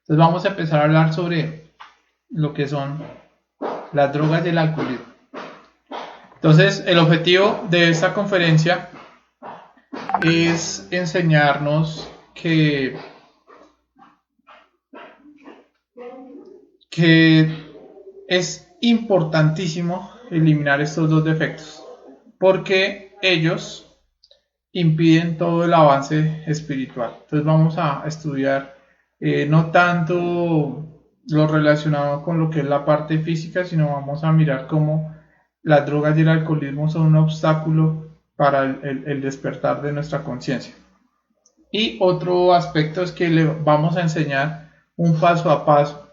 Entonces vamos a empezar a hablar sobre lo que son las drogas y el alcoholismo. Entonces el objetivo de esta conferencia es enseñarnos que es importantísimo eliminar estos dos defectos, porque ellos impiden todo el avance espiritual. Entonces vamos a estudiar no tanto lo relacionado con lo que es la parte física, sino vamos a mirar cómo las drogas y el alcoholismo son un obstáculo para el despertar de nuestra conciencia. Y otro aspecto es que le vamos a enseñar un paso a paso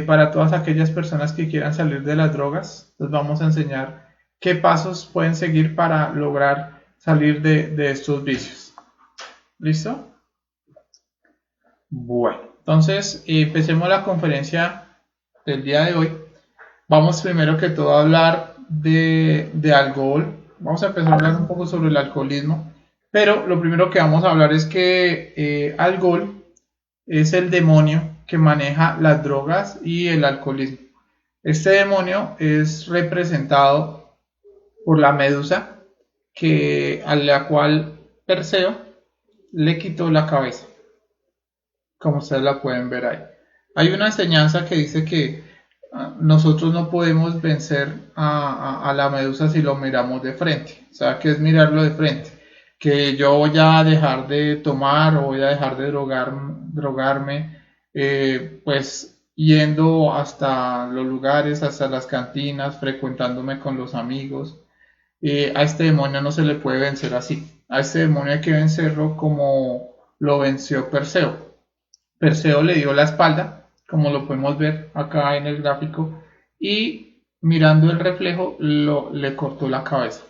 para todas aquellas personas que quieran salir de las drogas. Les vamos a enseñar qué pasos pueden seguir para lograr salir de estos vicios. ¿Listo? Bueno, entonces empecemos la conferencia del día de hoy. Vamos primero que todo a hablar de alcohol. Vamos a empezar a hablar un poco sobre el alcoholismo. Pero lo primero que vamos a hablar es que alcohol es el demonio que maneja las drogas y el alcoholismo. Este demonio es representado por la medusa, a la cual Perseo le quitó la cabeza, como ustedes la pueden ver ahí. Hay una enseñanza que dice que nosotros no podemos vencer a la medusa si lo miramos de frente. O sea, que es mirarlo de frente. Que yo voy a dejar de tomar o voy a dejar de drogarme, pues yendo hasta los lugares, hasta las cantinas, frecuentándome con los amigos. A este demonio no se le puede vencer así. A este demonio hay que vencerlo como lo venció Perseo. Perseo le dio la espalda, como lo podemos ver acá en el gráfico, y mirando el reflejo le cortó la cabeza.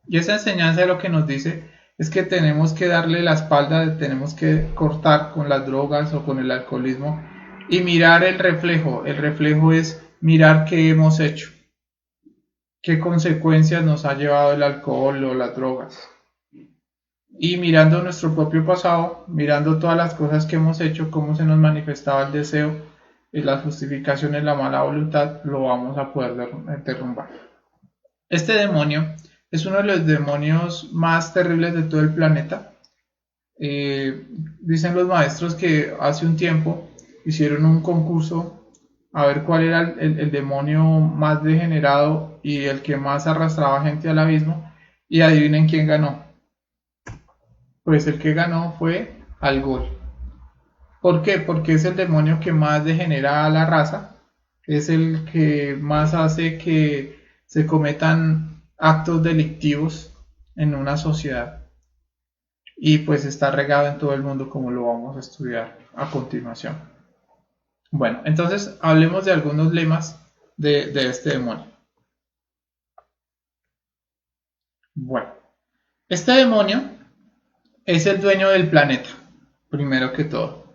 Y esa enseñanza lo que nos dice es que tenemos que darle la espalda, tenemos que cortar con las drogas o con el alcoholismo y mirar el reflejo. El reflejo es mirar qué hemos hecho, qué consecuencias nos ha llevado el alcohol o las drogas. Y mirando nuestro propio pasado, mirando todas las cosas que hemos hecho, cómo se nos manifestaba el deseo, las justificaciones, la mala voluntad, lo vamos a poder derrumbar. Este demonio es uno de los demonios más terribles de todo el planeta. Dicen los maestros que hace un tiempo hicieron un concurso a ver cuál era el demonio más degenerado y el que más arrastraba gente al abismo, y adivinen quién ganó. Pues el que ganó fue Algol. ¿Por qué? Porque es el demonio que más degenera a la raza, es el que más hace que se cometan actos delictivos en una sociedad, y pues está regado en todo el mundo, como lo vamos a estudiar a continuación. Bueno, entonces hablemos de algunos lemas de este demonio. Bueno, este demonio es el dueño del planeta, primero que todo.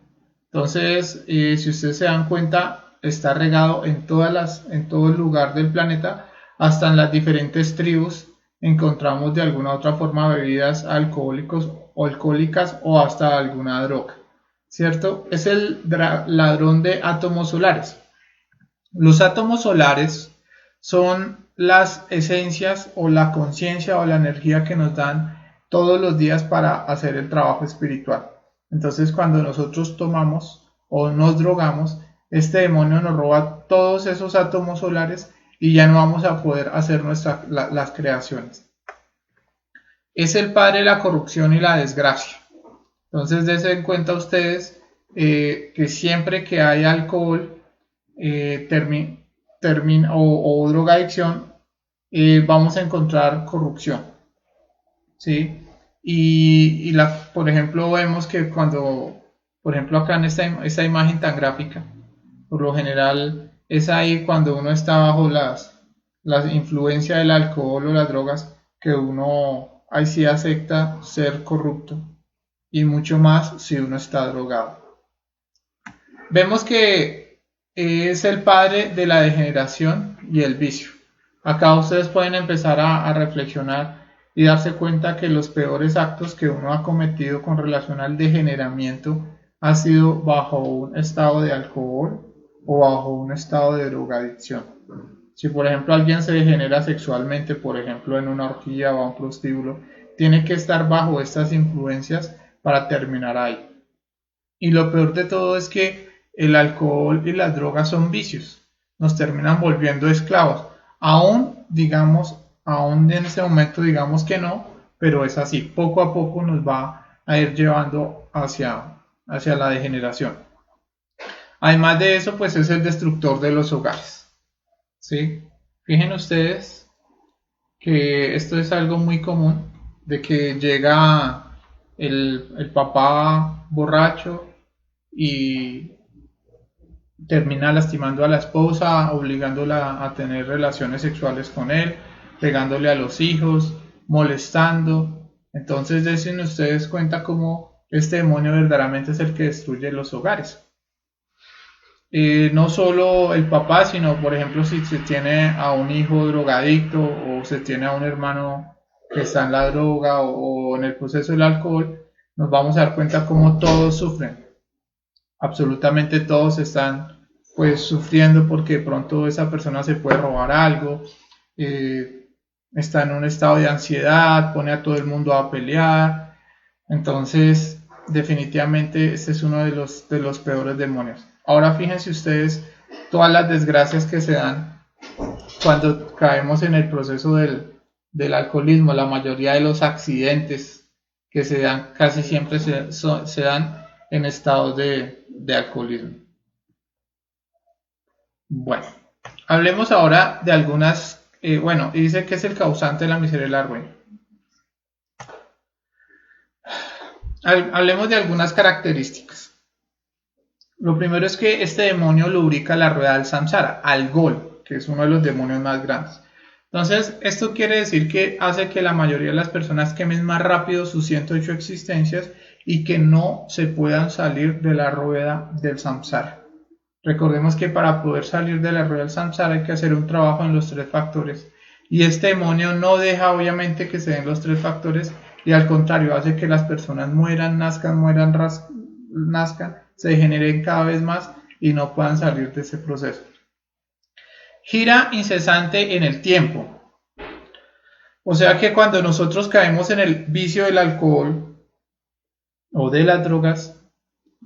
Entonces, si ustedes se dan cuenta, está regado en todo el lugar del planeta, hasta en las diferentes tribus encontramos de alguna u otra forma bebidas alcohólicas o hasta alguna droga, ¿cierto? Es el ladrón de átomos solares. Los átomos solares son las esencias o la conciencia o la energía que nos dan todos los días para hacer el trabajo espiritual. Entonces, cuando nosotros tomamos o nos drogamos, este demonio nos roba todos esos átomos solares y ya no vamos a poder hacer las creaciones. Es el padre de la corrupción y la desgracia. Entonces, dense en cuenta ustedes que siempre que hay alcohol o drogadicción, vamos a encontrar corrupción, ¿sí? Por ejemplo, vemos que cuando, por ejemplo, acá en esta imagen tan gráfica, por lo general es ahí cuando uno está bajo la influencia del alcohol o las drogas, que uno ahí sí acepta ser corrupto, y mucho más si uno está drogado. Vemos que es el padre de la degeneración y el vicio. Acá ustedes pueden empezar a reflexionar y darse cuenta que los peores actos que uno ha cometido con relación al degeneramiento ha sido bajo un estado de alcohol o bajo un estado de drogadicción. Si por ejemplo alguien se degenera sexualmente, por ejemplo en una orgía o un prostíbulo, tiene que estar bajo estas influencias para terminar ahí. Y lo peor de todo es que el alcohol y las drogas son vicios, nos terminan volviendo esclavos. Aún, digamos, aún en ese momento digamos que no, pero es así, poco a poco nos va a ir llevando hacia la degeneración. Además de eso, pues es el destructor de los hogares. ¿Sí? Fíjense ustedes que esto es algo muy común, de que llega el papá borracho y termina lastimando a la esposa, obligándola a tener relaciones sexuales con él, pegándole a los hijos, molestando. Entonces, den ustedes cuenta cómo este demonio verdaderamente es el que destruye los hogares. No solo el papá, sino por ejemplo si se tiene a un hijo drogadicto o se tiene a un hermano que está en la droga o en el proceso del alcohol, nos vamos a dar cuenta cómo todos sufren. Absolutamente todos están pues sufriendo porque de pronto esa persona se puede robar algo, está en un estado de ansiedad, pone a todo el mundo a pelear. Entonces definitivamente este es uno de los peores demonios. Ahora fíjense ustedes todas las desgracias que se dan cuando caemos en el proceso del alcoholismo. La mayoría de los accidentes que se dan casi siempre se dan en estados de alcoholismo. Bueno, hablemos ahora de algunas, bueno, dice que es el causante de la miseria y la ruina. Hablemos de algunas características. Lo primero es que este demonio lubrica la rueda del samsara, Algol, que es uno de los demonios más grandes. Entonces, esto quiere decir que hace que la mayoría de las personas quemen más rápido sus 108 existencias y que no se puedan salir de la rueda del samsara. Recordemos que para poder salir de la rueda del samsara hay que hacer un trabajo en los 3 factores. Y este demonio no deja obviamente que se den los 3 factores y al contrario hace que las personas mueran, nazcan, se degeneren cada vez más y no puedan salir de ese proceso. Gira incesante en el tiempo. O sea que cuando nosotros caemos en el vicio del alcohol o de las drogas,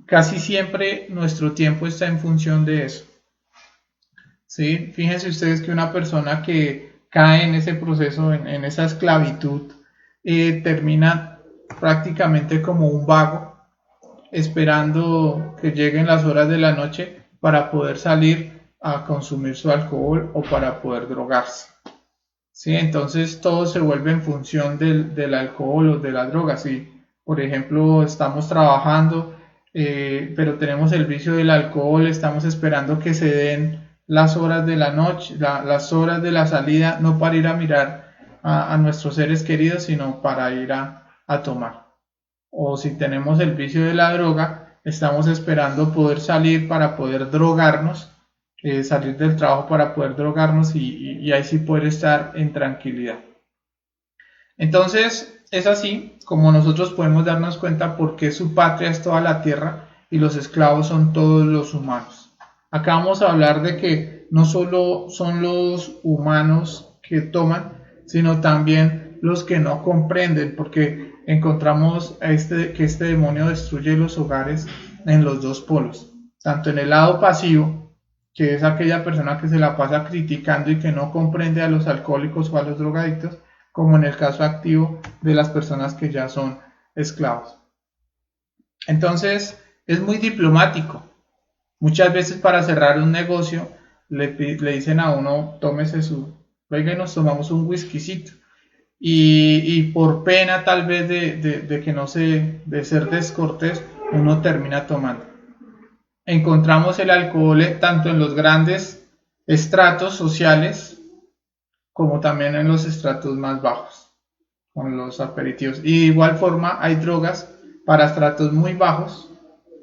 casi siempre nuestro tiempo está en función de eso. ¿Sí? Fíjense ustedes que una persona que cae en ese proceso, en esa esclavitud, termina prácticamente como un vago, esperando que lleguen las horas de la noche para poder salir a consumir su alcohol o para poder drogarse. ¿Sí? Entonces todo se vuelve en función del alcohol o de la droga. Si, por ejemplo, estamos trabajando, pero tenemos el vicio del alcohol, estamos esperando que se den las horas de la noche, las horas de la salida, no para ir a mirar a nuestros seres queridos, sino para ir a tomar. O si tenemos el vicio de la droga, estamos esperando poder salir para poder drogarnos, salir del trabajo para poder drogarnos y ahí sí poder estar en tranquilidad. Entonces es así como nosotros podemos darnos cuenta por qué su patria es toda la tierra y los esclavos son todos los humanos. Acá vamos a hablar de que no solo son los humanos que toman, sino también los que no comprenden, porque encontramos que este demonio destruye los hogares en los 2 polos, tanto en el lado pasivo, que es aquella persona que se la pasa criticando y que no comprende a los alcohólicos o a los drogadictos, como en el caso activo de las personas que ya son esclavos. Entonces, es muy diplomático. Muchas veces para cerrar un negocio le dicen a uno, tómese venga y nos tomamos un whiskycito. Y por pena tal vez de que no de ser descortés, uno termina tomando. Encontramos el alcohol tanto en los grandes estratos sociales como también en los estratos más bajos, con los aperitivos. Y de igual forma hay drogas para estratos muy bajos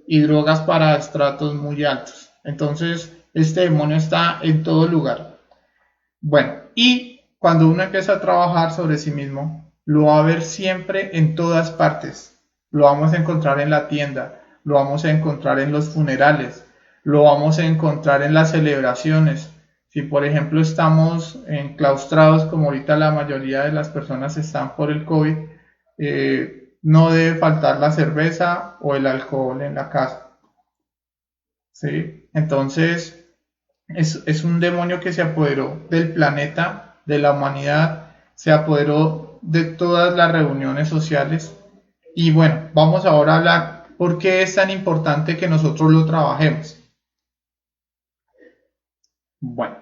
y drogas para estratos muy altos. Entonces este demonio está en todo lugar. Bueno, y cuando uno empieza a trabajar sobre sí mismo, lo va a ver siempre en todas partes. Lo vamos a encontrar en la tienda, lo vamos a encontrar en los funerales, lo vamos a encontrar en las celebraciones. Si por ejemplo estamos enclaustrados, como ahorita la mayoría de las personas están por el COVID, no debe faltar la cerveza o el alcohol en la casa. ¿Sí? Entonces, es un demonio que se apoderó del planeta, de la humanidad, se apoderó de todas las reuniones sociales. Y bueno, vamos ahora a hablar por qué es tan importante que nosotros lo trabajemos. Bueno,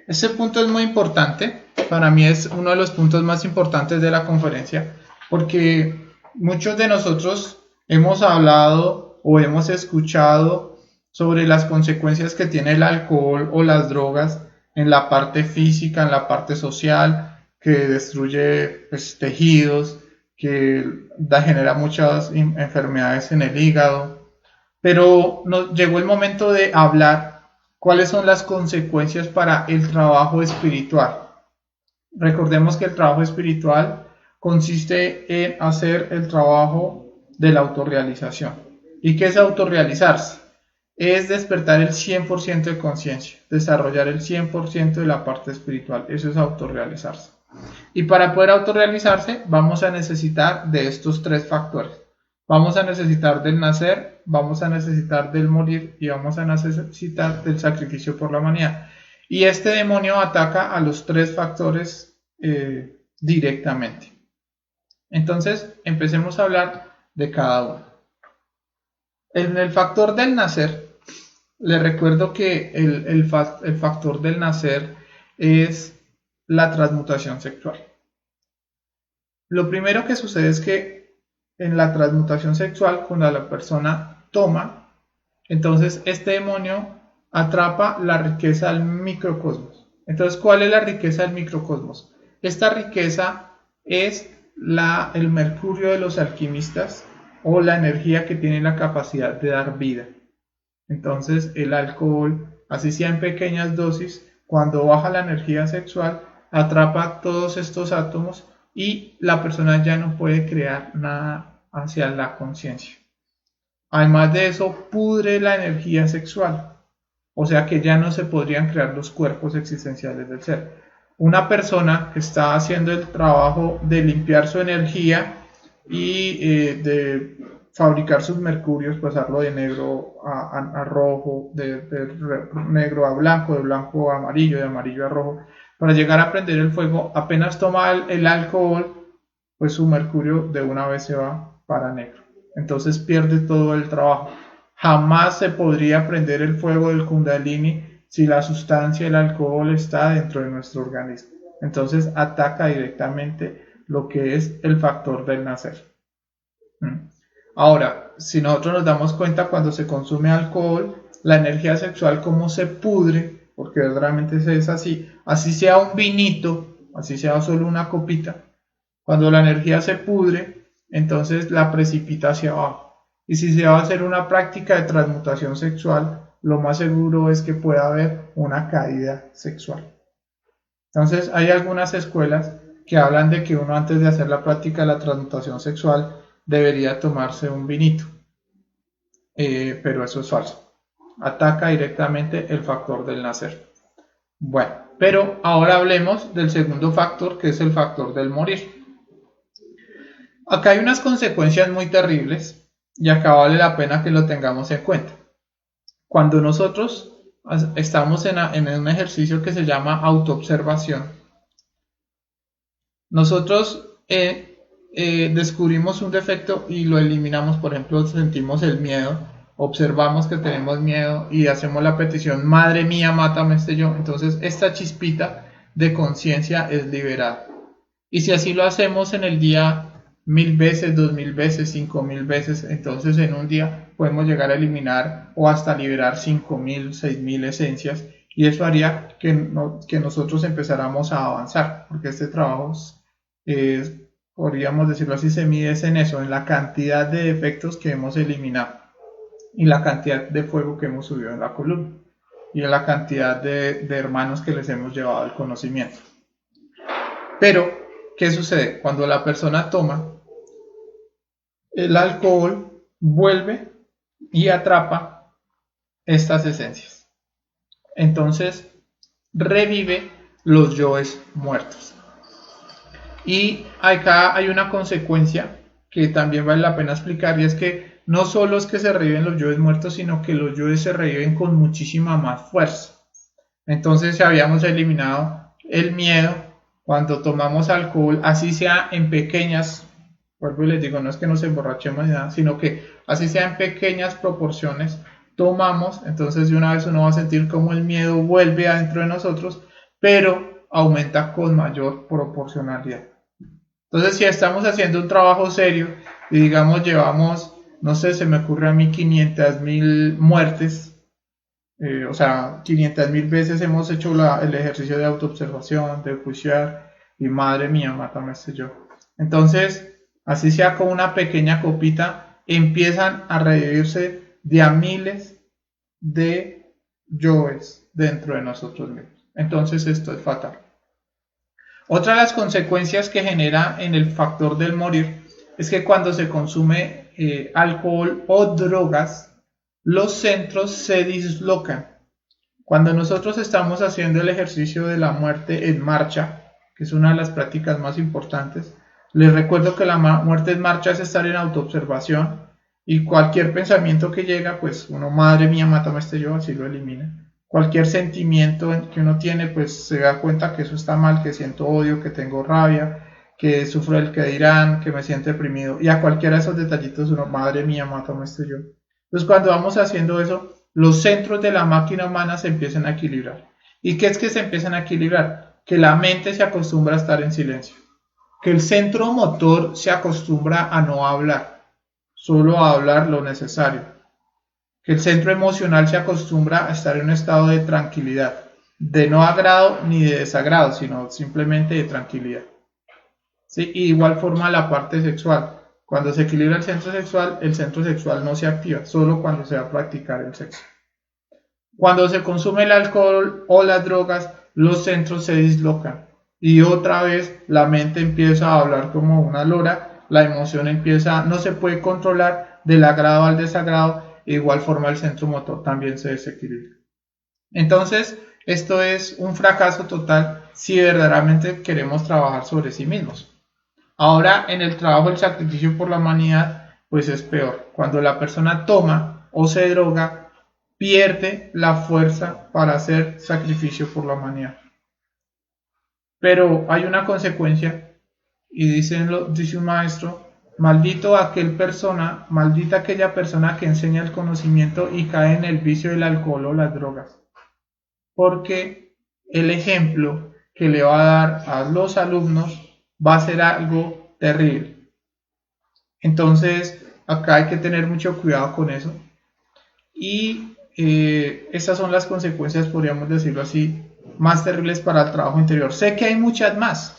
este punto es muy importante. Para mí es uno de los puntos más importantes de la conferencia, porque muchos de nosotros hemos hablado o hemos escuchado sobre las consecuencias que tiene el alcohol o las drogas en la parte física, en la parte social, que destruye pues, tejidos, que genera muchas enfermedades en el hígado. Pero llegó el momento de hablar cuáles son las consecuencias para el trabajo espiritual. Recordemos que el trabajo espiritual consiste en hacer el trabajo de la autorrealización. ¿Y qué es autorrealizarse? Es despertar el 100% de conciencia, desarrollar el 100% de la parte espiritual. Eso es autorrealizarse. Y para poder autorrealizarse vamos a necesitar de estos tres factores. Vamos a necesitar del nacer, vamos a necesitar del morir y vamos a necesitar del sacrificio por la humanidad. Y este demonio ataca a los tres factores directamente. Entonces, empecemos a hablar de cada uno. En el factor del nacer, les recuerdo que el factor del nacer es la transmutación sexual. Lo primero que sucede es que en la transmutación sexual, cuando la persona toma, entonces este demonio atrapa la riqueza del microcosmos. Entonces, ¿cuál es la riqueza del microcosmos? Esta riqueza es el mercurio de los alquimistas o la energía que tiene la capacidad de dar vida. Entonces, el alcohol, así sea en pequeñas dosis, cuando baja la energía sexual, atrapa todos estos átomos y la persona ya no puede crear nada hacia la conciencia. Además de eso, pudre la energía sexual, o sea que ya no se podrían crear los cuerpos existenciales del ser. Una persona que está haciendo el trabajo de limpiar su energía y de fabricar sus mercurios, pasarlo de negro a rojo, de negro a blanco, de blanco a amarillo, de amarillo a rojo, para llegar a prender el fuego, apenas toma el alcohol, pues su mercurio de una vez se va para negro. Entonces pierde todo el trabajo. Jamás se podría prender el fuego del Kundalini si la sustancia, el alcohol, está dentro de nuestro organismo. Entonces ataca directamente lo que es el factor del nacer. Ahora, si nosotros nos damos cuenta cuando se consume alcohol, la energía sexual cómo se pudre, porque verdaderamente es así sea un vinito, así sea solo una copita, cuando la energía se pudre, entonces la precipita hacia abajo. Y si se va a hacer una práctica de transmutación sexual, lo más seguro es que pueda haber una caída sexual. Entonces hay algunas escuelas que hablan de que uno antes de hacer la práctica de la transmutación sexual debería tomarse un vinito, pero eso es falso. Ataca directamente el factor del nacer. Bueno, pero ahora hablemos del segundo factor, que es el factor del morir. Acá hay unas consecuencias muy terribles y acá vale la pena que lo tengamos en cuenta. Cuando nosotros estamos en un ejercicio que se llama autoobservación, nosotros descubrimos un defecto y lo eliminamos. Por ejemplo, sentimos el miedo, observamos que tenemos miedo y hacemos la petición, madre mía, mátame yo. Entonces esta chispita de conciencia es liberada. Y si así lo hacemos en el día 1000 veces, 2000 veces, 5000 veces, entonces en un día podemos llegar a eliminar o hasta liberar 5000, 6000 esencias, y eso haría que nosotros empezáramos a avanzar, porque este trabajo podríamos decirlo así, se mide en eso, en la cantidad de defectos que hemos eliminado y la cantidad de fuego que hemos subido en la columna y en la cantidad de hermanos que les hemos llevado el conocimiento. Pero, ¿qué sucede? Cuando la persona toma el alcohol, vuelve y atrapa estas esencias. Entonces revive los yoes muertos. Y acá hay una consecuencia que también vale la pena explicar, y es que no solo es que se reviven los yoes muertos, sino que los yoes se reviven con muchísima más fuerza. Entonces, si habíamos eliminado el miedo, cuando tomamos alcohol, así sea en pequeñas, vuelvo y les digo, no es que nos emborrachemos ni nada, sino que así sea en pequeñas proporciones, tomamos, entonces de una vez uno va a sentir como el miedo vuelve adentro de nosotros, pero aumenta con mayor proporcionalidad. Entonces, si estamos haciendo un trabajo serio y digamos llevamos, no sé, se me ocurre a mí 500.000 muertes, o sea, 500.000 veces hemos hecho el ejercicio de autoobservación, de juiciar, y madre mía, mátame este yo. Entonces, así sea con una pequeña copita, empiezan a revivirse de a miles de yoes dentro de nosotros mismos. Entonces, esto es fatal. Otra de las consecuencias que genera en el factor del morir es que cuando se consume alcohol o drogas, los centros se dislocan. Cuando nosotros estamos haciendo el ejercicio de la muerte en marcha, que es una de las prácticas más importantes, les recuerdo que la muerte en marcha es estar en autoobservación y cualquier pensamiento que llega, pues uno, madre mía, mátame este yo, así lo elimina. Cualquier sentimiento que uno tiene, pues se da cuenta que eso está mal, que siento odio, que tengo rabia, que sufro el que dirán, que me siento deprimido. Y a cualquiera de esos detallitos uno, madre mía, mátame este yo. Entonces cuando vamos haciendo eso, los centros de la máquina humana se empiezan a equilibrar. ¿Y qué es que se empiezan a equilibrar? Que la mente se acostumbra a estar en silencio. Que el centro motor se acostumbra a no hablar, solo a hablar lo necesario. Que el centro emocional se acostumbra a estar en un estado de tranquilidad, de no agrado ni de desagrado, sino simplemente de tranquilidad. ¿Sí? Y de igual forma la parte sexual. Cuando se equilibra el centro sexual no se activa, solo cuando se va a practicar el sexo. Cuando se consume el alcohol o las drogas, los centros se dislocan y otra vez la mente empieza a hablar como una lora, la emoción empieza, no se puede controlar del agrado al desagrado, de igual forma el centro motor también se desequilibra. Entonces, esto es un fracaso total si verdaderamente queremos trabajar sobre sí mismos. Ahora, en el trabajo del sacrificio por la humanidad, pues es peor. Cuando la persona toma o se droga, pierde la fuerza para hacer sacrificio por la humanidad. Pero hay una consecuencia, y dice un maestro, maldita aquella persona que enseña el conocimiento y cae en el vicio del alcohol o las drogas. Porque el ejemplo que le va a dar a los alumnos va a ser algo terrible. Entonces, acá hay que tener mucho cuidado con eso. Y estas son las consecuencias, podríamos decirlo así, más terribles para el trabajo interior. Sé que hay muchas más.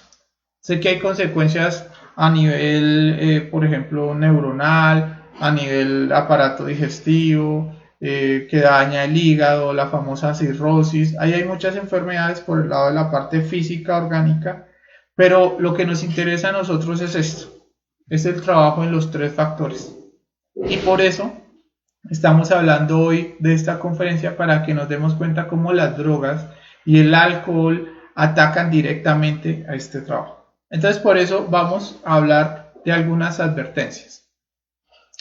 Sé que hay consecuencias a nivel, por ejemplo, neuronal, a nivel aparato digestivo, que daña el hígado, la famosa cirrosis. Ahí hay muchas enfermedades por el lado de la parte física, orgánica, pero lo que nos interesa a nosotros es esto, es el trabajo en los tres factores. Y por eso estamos hablando hoy de esta conferencia para que nos demos cuenta cómo las drogas y el alcohol atacan directamente a este trabajo. Entonces, por eso vamos a hablar de algunas advertencias.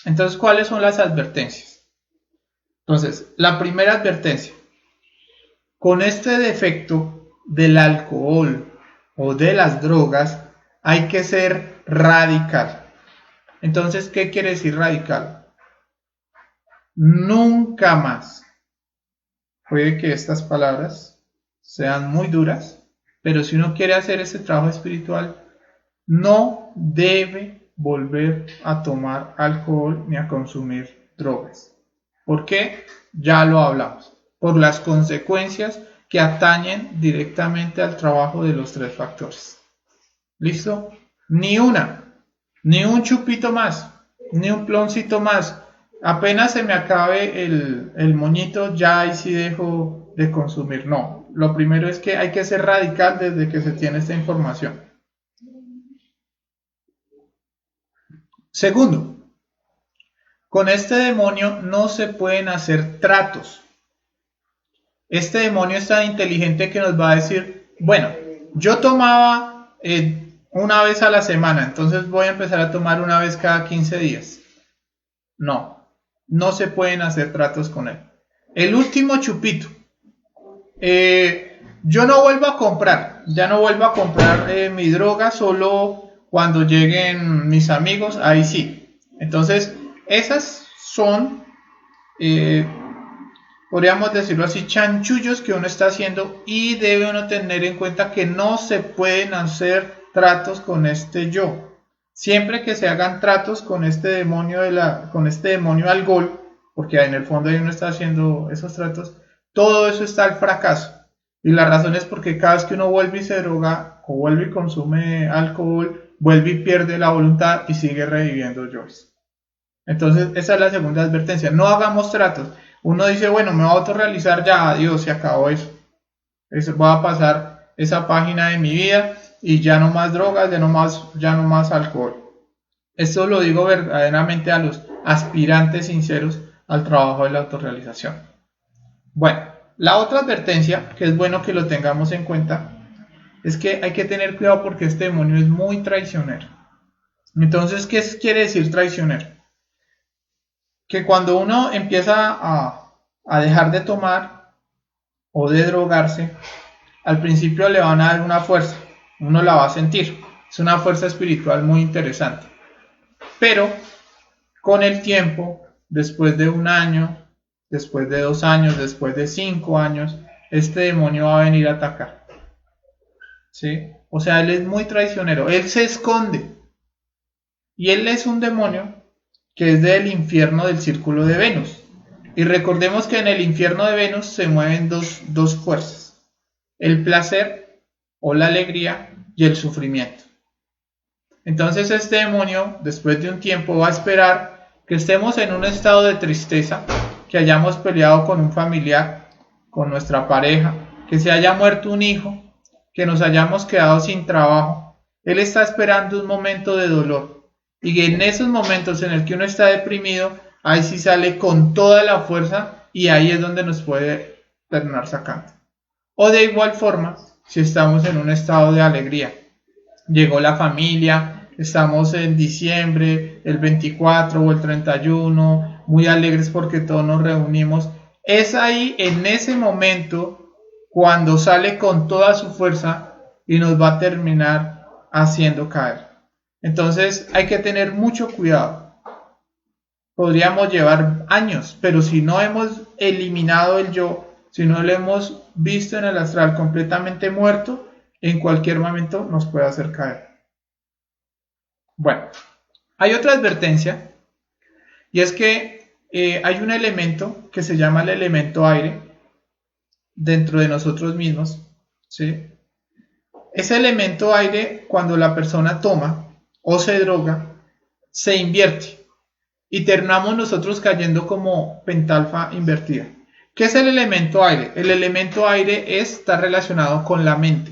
Entonces, ¿cuáles son las advertencias? Entonces, la primera advertencia. Con este defecto del alcohol o de las drogas, hay que ser radical. Entonces, ¿qué quiere decir radical? Nunca más. Puede que estas palabras sean muy duras, pero si uno quiere hacer ese trabajo espiritual, no debe volver a tomar alcohol ni a consumir drogas. ¿Por qué? Ya lo hablamos. Por las consecuencias que atañen directamente al trabajo de los tres factores. ¿Listo? Ni un chupito más, ni un ploncito más. Apenas se me acabe el moñito, ya ahí sí dejo de consumir. No, lo primero es que hay que ser radical desde que se tiene esta información. Segundo, Con este demonio no se pueden hacer tratos. Este demonio es tan inteligente que nos va a decir, bueno, yo tomaba una vez a la semana, entonces voy a empezar a tomar una vez cada 15 días. No, no se pueden hacer tratos con él. El último chupito. Yo no vuelvo a comprar, ya no vuelvo a comprar mi droga, solo cuando lleguen mis amigos, ahí sí. Entonces, esas son, podríamos decirlo así, chanchullos que uno está haciendo y debe uno tener en cuenta que no se pueden hacer tratos con este yo. Siempre que se hagan tratos con este demonio con este demonio alcohol, porque en el fondo ahí uno está haciendo esos tratos, todo eso está al fracaso. Y la razón es porque cada vez que uno vuelve y se droga o vuelve y consume alcohol, vuelve y pierde la voluntad y sigue reviviendo Joyce. Entonces esa es la segunda advertencia. No hagamos tratos. Uno dice, bueno, me voy a autorrealizar ya, adiós, se acabó eso. Voy a pasar esa página de mi vida y ya no más drogas, ya no más alcohol. Esto lo digo verdaderamente a los aspirantes sinceros al trabajo de la autorrealización. Bueno, la otra advertencia, que es bueno que lo tengamos en cuenta, es que hay que tener cuidado porque este demonio es muy traicionero. Entonces, ¿qué quiere decir traicionero? Que cuando uno empieza a dejar de tomar o de drogarse, al principio le van a dar una fuerza, uno la va a sentir, es una fuerza espiritual muy interesante. Pero con el tiempo, después de 1 año, después de 2 años, después de 5 años, este demonio va a venir a atacar. ¿Sí? O sea, él es muy traicionero, él se esconde. Y él es un demonio que es del infierno del círculo de Venus. Y recordemos que en el infierno de Venus se mueven dos fuerzas, el placer o la alegría y el sufrimiento. Entonces este demonio, después de un tiempo, va a esperar que estemos en un estado de tristeza, que hayamos peleado con un familiar, con nuestra pareja, que se haya muerto un hijo, que nos hayamos quedado sin trabajo. Él está esperando un momento de dolor. Y en esos momentos en el que uno está deprimido, ahí sí sale con toda la fuerza y ahí es donde nos puede terminar sacando. O de igual forma, si estamos en un estado de alegría, llegó la familia, estamos en diciembre, el 24 o el 31, muy alegres porque todos nos reunimos, es ahí en ese momento cuando sale con toda su fuerza y nos va a terminar haciendo caer. Entonces hay que tener mucho cuidado. Podríamos llevar años, pero si no hemos eliminado el yo, si no lo hemos visto en el astral completamente muerto, en cualquier momento nos puede hacer caer. Bueno, hay otra advertencia y es que hay un elemento que se llama el elemento aire dentro de nosotros mismos, ¿sí? Ese elemento aire, cuando la persona toma o se droga, se invierte y terminamos nosotros cayendo como pentalfa invertida. ¿Qué es el elemento aire? El elemento aire está relacionado con la mente.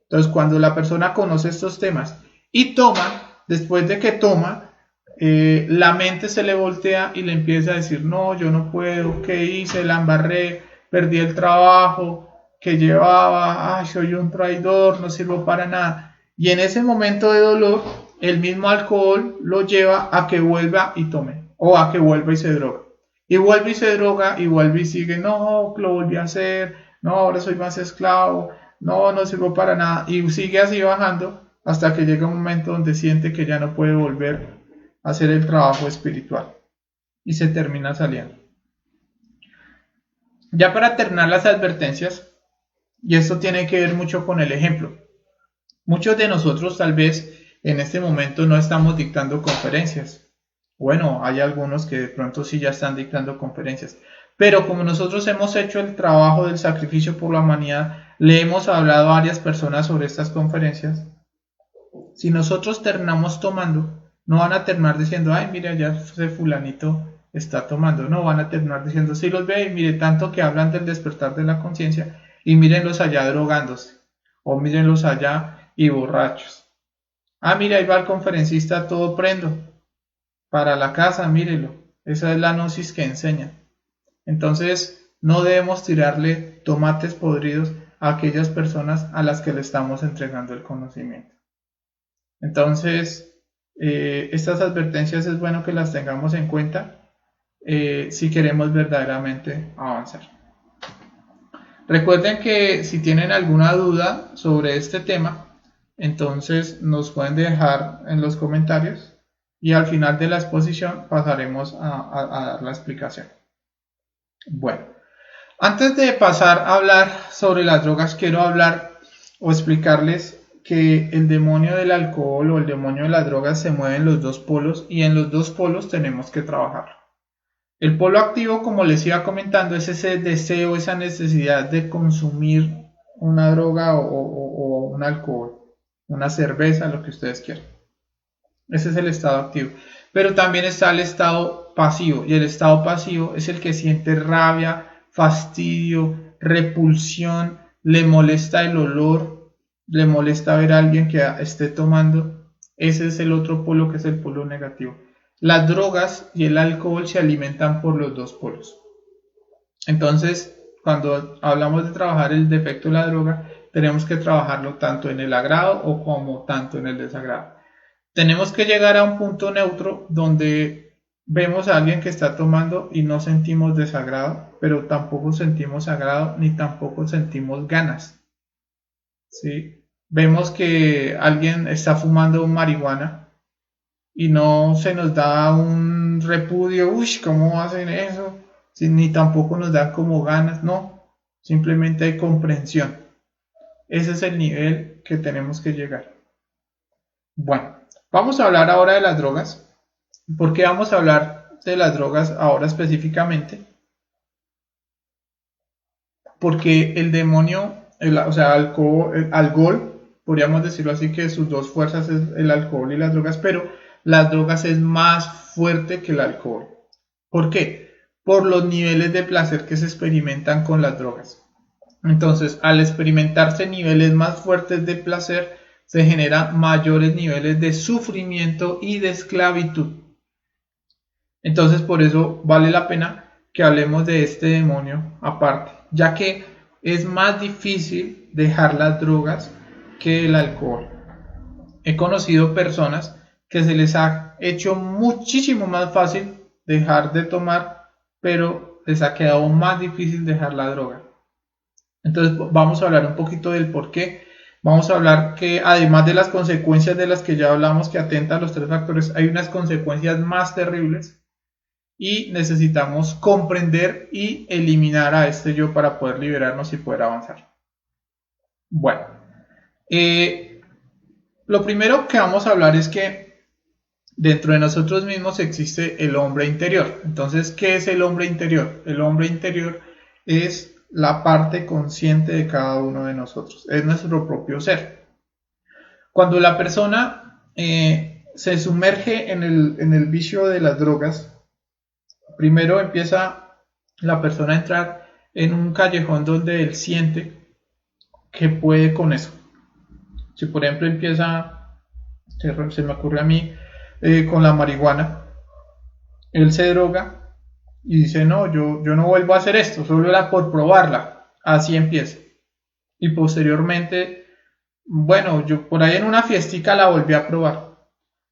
Entonces, cuando la persona conoce estos temas y toma, después de que toma, la mente se le voltea y le empieza a decir, no, yo no puedo, ¿qué hice? La embarré, perdí el trabajo que llevaba, ay, soy un traidor, no sirvo para nada. Y en ese momento de dolor, el mismo alcohol lo lleva a que vuelva y tome, o a que vuelva y se droga. Y vuelve y se droga, y vuelve y sigue, no, lo volví a hacer, no, ahora soy más esclavo, no sirvo para nada. Y sigue así bajando hasta que llega un momento donde siente que ya no puede volver a hacer el trabajo espiritual. Y se termina saliendo. Ya para terminar las advertencias, y esto tiene que ver mucho con el ejemplo. Muchos de nosotros tal vez en este momento no estamos dictando conferencias. Bueno, hay algunos que de pronto sí ya están dictando conferencias. Pero como nosotros hemos hecho el trabajo del sacrificio por la humanidad, le hemos hablado a varias personas sobre estas conferencias. Si nosotros terminamos tomando, no van a terminar diciendo, ay, mira, ya ese fulanito está tomando. No, van a terminar diciendo, sí los ve y mire tanto que hablan del despertar de la conciencia y mírenlos allá drogándose. O mírenlos allá y borrachos. Ah, mira, ahí va el conferencista todo prendo. Para la casa, mírelo. Esa es la gnosis que enseñan. Entonces, no debemos tirarle tomates podridos a aquellas personas a las que le estamos entregando el conocimiento. Entonces, estas advertencias es bueno que las tengamos en cuenta si queremos verdaderamente avanzar. Recuerden que si tienen alguna duda sobre este tema, entonces nos pueden dejar en los comentarios y al final de la exposición pasaremos a dar la explicación. Bueno, antes de pasar a hablar sobre las drogas, quiero hablar o explicarles que el demonio del alcohol o el demonio de las drogas se mueve en los dos polos y en los dos polos tenemos que trabajar. El polo activo, como les iba comentando, es ese deseo, esa necesidad de consumir una droga o un alcohol, una cerveza, lo que ustedes quieran. Ese es el estado activo. Pero también está el estado pasivo, y el estado pasivo es el que siente rabia, fastidio, repulsión, le molesta el olor, le molesta ver a alguien que esté tomando. Ese es el otro polo, que es el polo negativo. Las drogas y el alcohol se alimentan por los dos polos. Entonces, cuando hablamos de trabajar el defecto de la droga, tenemos que trabajarlo tanto en el agrado o como tanto en el desagrado. Tenemos que llegar a un punto neutro donde vemos a alguien que está tomando y no sentimos desagrado, pero tampoco sentimos agrado ni tampoco sentimos ganas. ¿Sí? Vemos que alguien está fumando marihuana y no se nos da un repudio, uy, ¿cómo hacen eso? Sí, ni tampoco nos da como ganas, no, simplemente hay comprensión. Ese es el nivel que tenemos que llegar. Bueno, vamos a hablar ahora de las drogas. ¿Por qué vamos a hablar de las drogas ahora específicamente? Porque el demonio, o sea, alcohol, podríamos decirlo así, que sus dos fuerzas es el alcohol y las drogas, pero las drogas es más fuerte que el alcohol. ¿Por qué? Por los niveles de placer que se experimentan con las drogas. Entonces, al experimentarse niveles más fuertes de placer, se generan mayores niveles de sufrimiento y de esclavitud. Entonces, por eso vale la pena que hablemos de este demonio aparte, ya que es más difícil dejar las drogas que el alcohol. He conocido personas que se les ha hecho muchísimo más fácil dejar de tomar, pero les ha quedado más difícil dejar la droga. Entonces vamos a hablar un poquito del por qué. Vamos a hablar que además de las consecuencias de las que ya hablamos, que atentan a los tres factores, hay unas consecuencias más terribles y necesitamos comprender y eliminar a este yo para poder liberarnos y poder avanzar. Bueno, lo primero que vamos a hablar es que dentro de nosotros mismos existe el hombre interior. Entonces, ¿qué es el hombre interior? El hombre interior es la parte consciente de cada uno de nosotros, es nuestro propio ser. Cuando la persona se sumerge en el vicio de las drogas, primero empieza la persona a entrar en un callejón donde él siente que puede con eso. Si por ejemplo empieza, se me ocurre a mí, con la marihuana, él se droga y dice, no, yo no vuelvo a hacer esto, solo era por probarla. Así empieza. Y posteriormente, bueno, yo por ahí en una fiestica la volví a probar.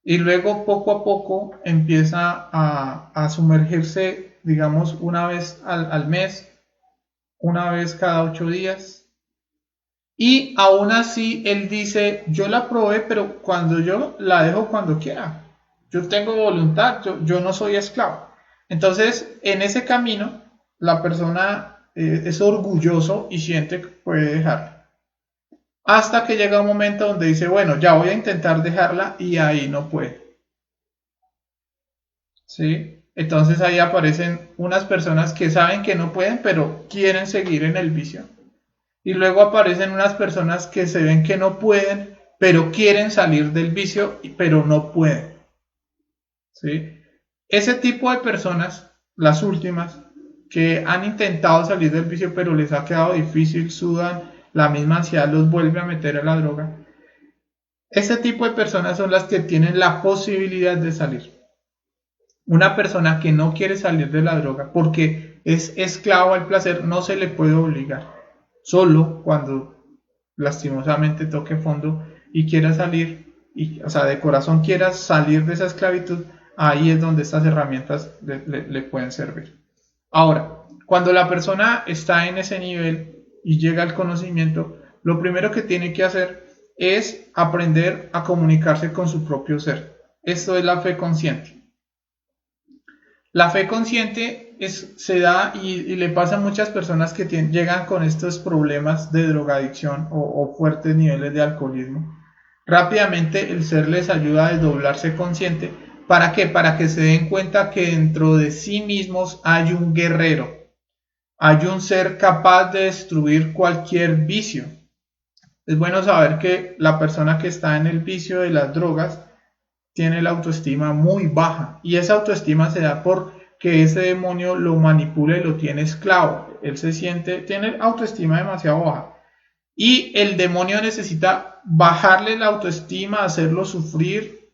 Y luego poco a poco empieza a sumergirse, digamos, una vez al mes, una vez cada 8 días. Y aún así él dice, yo la probé, pero cuando yo la dejo cuando quiera. Yo tengo voluntad, yo no soy esclavo. Entonces, en ese camino, la persona es orgulloso y siente que puede dejarla. Hasta que llega un momento donde dice, bueno, ya voy a intentar dejarla y ahí no puede. ¿Sí? Entonces ahí aparecen unas personas que saben que no pueden, pero quieren seguir en el vicio. Y luego aparecen unas personas que se ven que no pueden, pero quieren salir del vicio, pero no pueden. ¿Sí? Ese tipo de personas, las últimas, que han intentado salir del vicio pero les ha quedado difícil, sudan, la misma ansiedad los vuelve a meter a la droga. Ese tipo de personas son las que tienen la posibilidad de salir. Una persona que no quiere salir de la droga porque es esclavo al placer, no se le puede obligar. Solo cuando lastimosamente toque fondo y quiera salir, o sea, de corazón quiera salir de esa esclavitud, ahí es donde estas herramientas le pueden servir. Ahora, cuando la persona está en ese nivel y llega al conocimiento, lo primero que tiene que hacer es aprender a comunicarse con su propio ser. Esto es la fe consciente. La fe consciente se da y le pasa a muchas personas que llegan con estos problemas de drogadicción o fuertes niveles de alcoholismo. Rápidamente el ser les ayuda a desdoblarse consciente. ¿Para qué? Para que se den cuenta que dentro de sí mismos hay un guerrero, hay un ser capaz de destruir cualquier vicio. Es bueno saber que la persona que está en el vicio de las drogas tiene la autoestima muy baja y esa autoestima se da porque ese demonio lo manipula y lo tiene esclavo. Él tiene autoestima demasiado baja y el demonio necesita bajarle la autoestima, hacerlo sufrir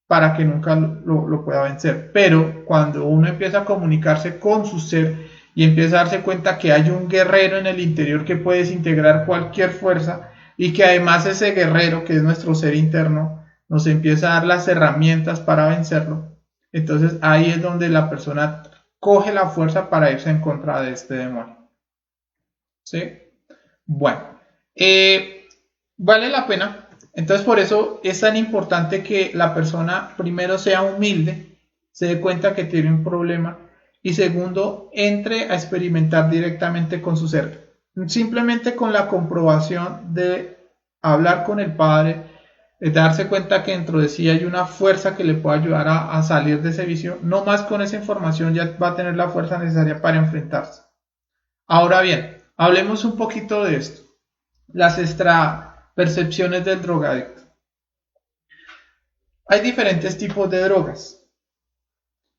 para que nunca lo pueda vencer. Pero cuando uno empieza a comunicarse con su ser y empieza a darse cuenta que hay un guerrero en el interior que puede desintegrar cualquier fuerza y que además ese guerrero, que es nuestro ser interno, nos empieza a dar las herramientas para vencerlo, entonces ahí es donde la persona coge la fuerza para irse en contra de este demonio. ¿Sí? Bueno, vale la pena. Entonces por eso es tan importante que la persona primero sea humilde, se dé cuenta que tiene un problema y segundo, entre a experimentar directamente con su ser. Simplemente con la comprobación de hablar con el Padre, de darse cuenta que dentro de sí hay una fuerza que le puede ayudar a salir de ese vicio, no más con esa información ya va a tener la fuerza necesaria para enfrentarse. Ahora bien, hablemos un poquito de esto, las extrapercepciones del drogadicto. Hay diferentes tipos de drogas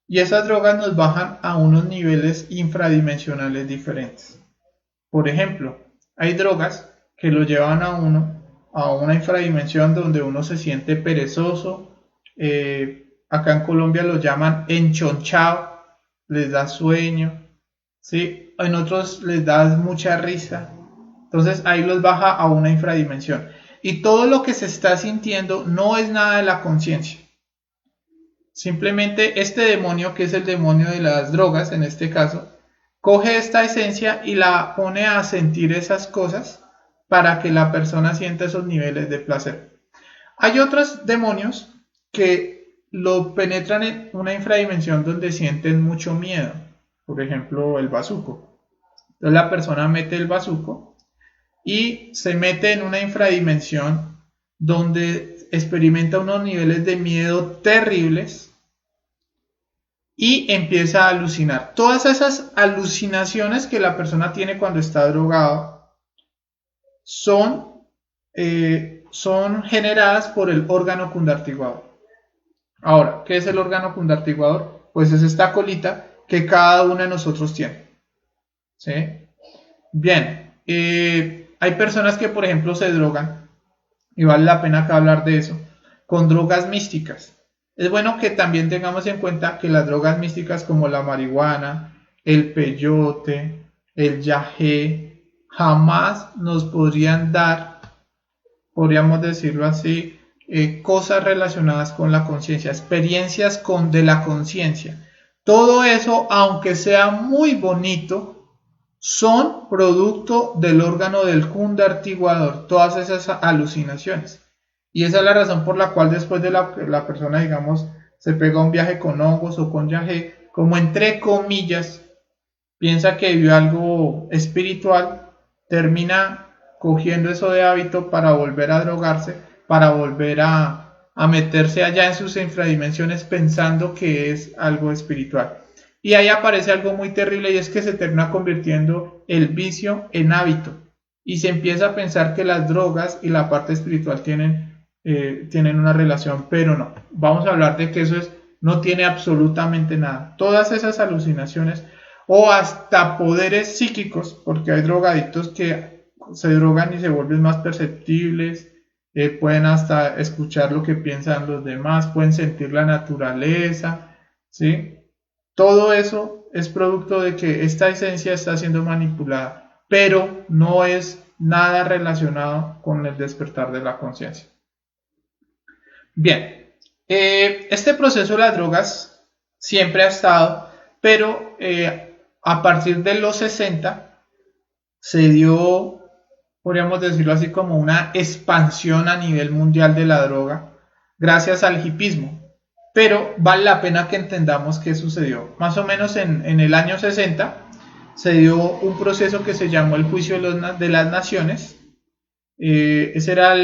y esas drogas nos bajan a unos niveles infradimensionales diferentes. Por ejemplo, hay drogas que lo llevan a uno a una infradimensión donde uno se siente perezoso, acá en Colombia lo llaman enchonchado, les da sueño, ¿sí? En otros les da mucha risa, entonces ahí los baja a una infradimensión. Y todo lo que se está sintiendo no es nada de la conciencia. Simplemente este demonio, que es el demonio de las drogas en este caso, coge esta esencia y la pone a sentir esas cosas para que la persona sienta esos niveles de placer. Hay otros demonios que lo penetran en una infradimensión donde sienten mucho miedo. Por ejemplo, el bazuco. Entonces la persona mete el bazuco y se mete en una infradimensión donde experimenta unos niveles de miedo terribles y empieza a alucinar. Todas esas alucinaciones que la persona tiene cuando está drogado son generadas por el órgano cundartiguador. Ahora, ¿qué es el órgano cundartiguador? Pues es esta colita que cada uno de nosotros tiene. ¿Sí? Bien, hay personas que por ejemplo se drogan, y vale la pena acá hablar de eso, con drogas místicas. Es bueno que también tengamos en cuenta que las drogas místicas como la marihuana, el peyote, el yagé, jamás nos podrían dar, podríamos decirlo así, cosas relacionadas con la conciencia, experiencias de la conciencia. Todo eso, aunque sea muy bonito, son producto del órgano del cundartiguador, todas esas alucinaciones. Y esa es la razón por la cual después de la persona, digamos, se pega un viaje con hongos o con yagé, como entre comillas, piensa que vio algo espiritual, termina cogiendo eso de hábito para volver a drogarse, para volver a meterse allá en sus infradimensiones pensando que es algo espiritual. Y ahí aparece algo muy terrible y es que se termina convirtiendo el vicio en hábito y se empieza a pensar que las drogas y la parte espiritual tienen una relación, pero no. Vamos a hablar de que eso no tiene absolutamente nada. Todas esas alucinaciones o hasta poderes psíquicos, porque hay drogadictos que se drogan y se vuelven más perceptibles, pueden hasta escuchar lo que piensan los demás, pueden sentir la naturaleza, ¿sí? Todo eso es producto de que esta esencia está siendo manipulada, pero no es nada relacionado con el despertar de la conciencia. Bien, este proceso de las drogas siempre ha estado, pero a partir de los 60 se dio, podríamos decirlo así, como una expansión a nivel mundial de la droga gracias al hipismo. Pero vale la pena que entendamos qué sucedió. Más o menos en el año 60 se dio un proceso que se llamó el Juicio de las Naciones. Ese era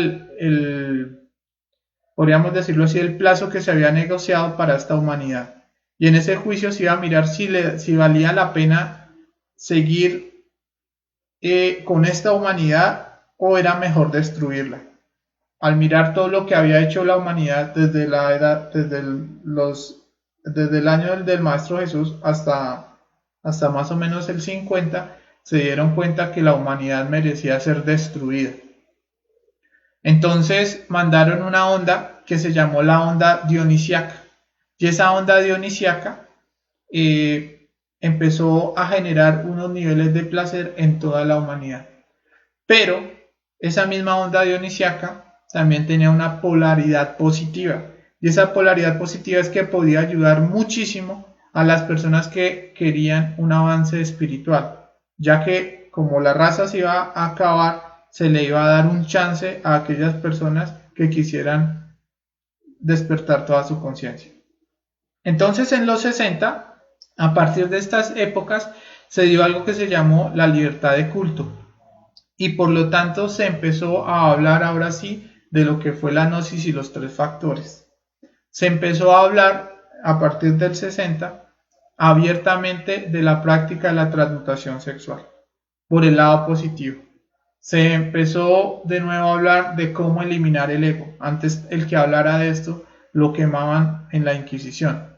podríamos decirlo así, el plazo que se había negociado para esta humanidad. Y en ese juicio se iba a mirar si valía la pena seguir con esta humanidad o era mejor destruirla. Al mirar todo lo que había hecho la humanidad desde el año del Maestro Jesús hasta más o menos el 50, se dieron cuenta que la humanidad merecía ser destruida. Entonces mandaron una onda que se llamó la onda dionisiaca. Y esa onda dionisiaca empezó a generar unos niveles de placer en toda la humanidad. Pero esa misma onda dionisiaca también tenía una polaridad positiva. Y esa polaridad positiva es que podía ayudar muchísimo a las personas que querían un avance espiritual, ya que como la raza se iba a acabar, se le iba a dar un chance a aquellas personas que quisieran despertar toda su conciencia. Entonces en los 60, a partir de estas épocas, se dio algo que se llamó la libertad de culto. Y por lo tanto se empezó a hablar ahora sí de lo que fue la gnosis y los 3 factores. Se empezó a hablar a partir del 60 abiertamente de la práctica de la transmutación sexual, por el lado positivo. Se empezó de nuevo a hablar de cómo eliminar el ego. Antes el que hablara de esto lo quemaban en la Inquisición.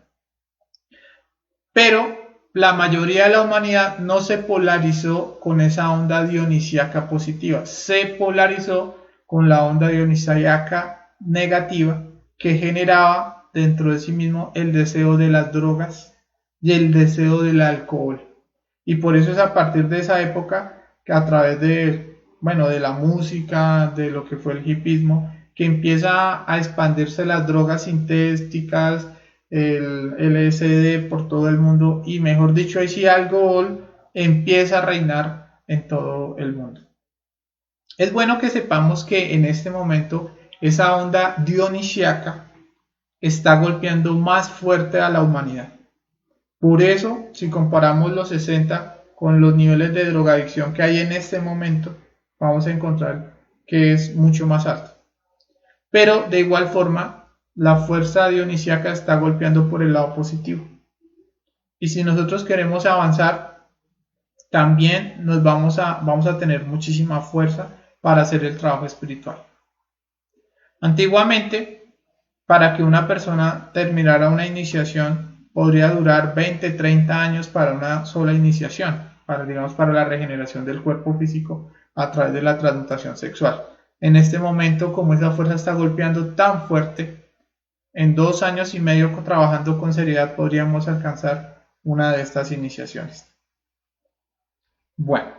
Pero la mayoría de la humanidad no se polarizó con esa onda dionisíaca positiva, se polarizó con la onda dionisíaca negativa que generaba dentro de sí mismo el deseo de las drogas y el deseo del alcohol. Y por eso es a partir de esa época que a través de la música, de lo que fue el hipismo, que empieza a expandirse las drogas sintéticas, el LSD por todo el mundo, y mejor dicho, ahí sí alcohol empieza a reinar en todo el mundo. Es bueno que sepamos que en este momento esa onda dionisiaca está golpeando más fuerte a la humanidad. Por eso, si comparamos los 60 con los niveles de drogadicción que hay en este momento, vamos a encontrar que es mucho más alto. Pero de igual forma, la fuerza dionisiaca está golpeando por el lado positivo. Y si nosotros queremos avanzar, también vamos a tener muchísima fuerza para hacer el trabajo espiritual. Antiguamente, para que una persona terminara una iniciación, podría durar 20, 30 años para una sola iniciación, para la regeneración del cuerpo físico a través de la transmutación sexual. En este momento, como esa fuerza está golpeando tan fuerte, en 2 años y medio trabajando con seriedad podríamos alcanzar una de estas iniciaciones. Bueno,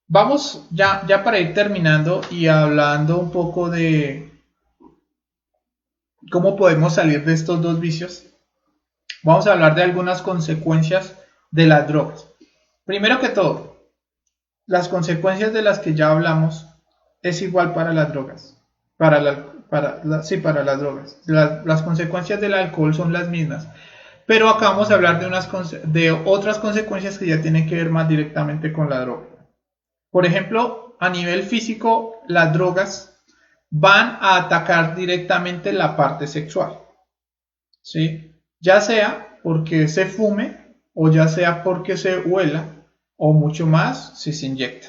vamos ya para ir terminando y hablando un poco de cómo podemos salir de estos 2 vicios. Vamos a hablar de algunas consecuencias de las drogas. Primero que todo, las consecuencias de las que ya hablamos es igual para las drogas. Para las drogas. Las consecuencias del alcohol son las mismas. Pero acá vamos a hablar de otras consecuencias que ya tienen que ver más directamente con la droga. Por ejemplo, a nivel físico, las drogas van a atacar directamente la parte sexual. ¿Sí? Ya sea porque se fume o ya sea porque se huela o mucho más si se inyecta.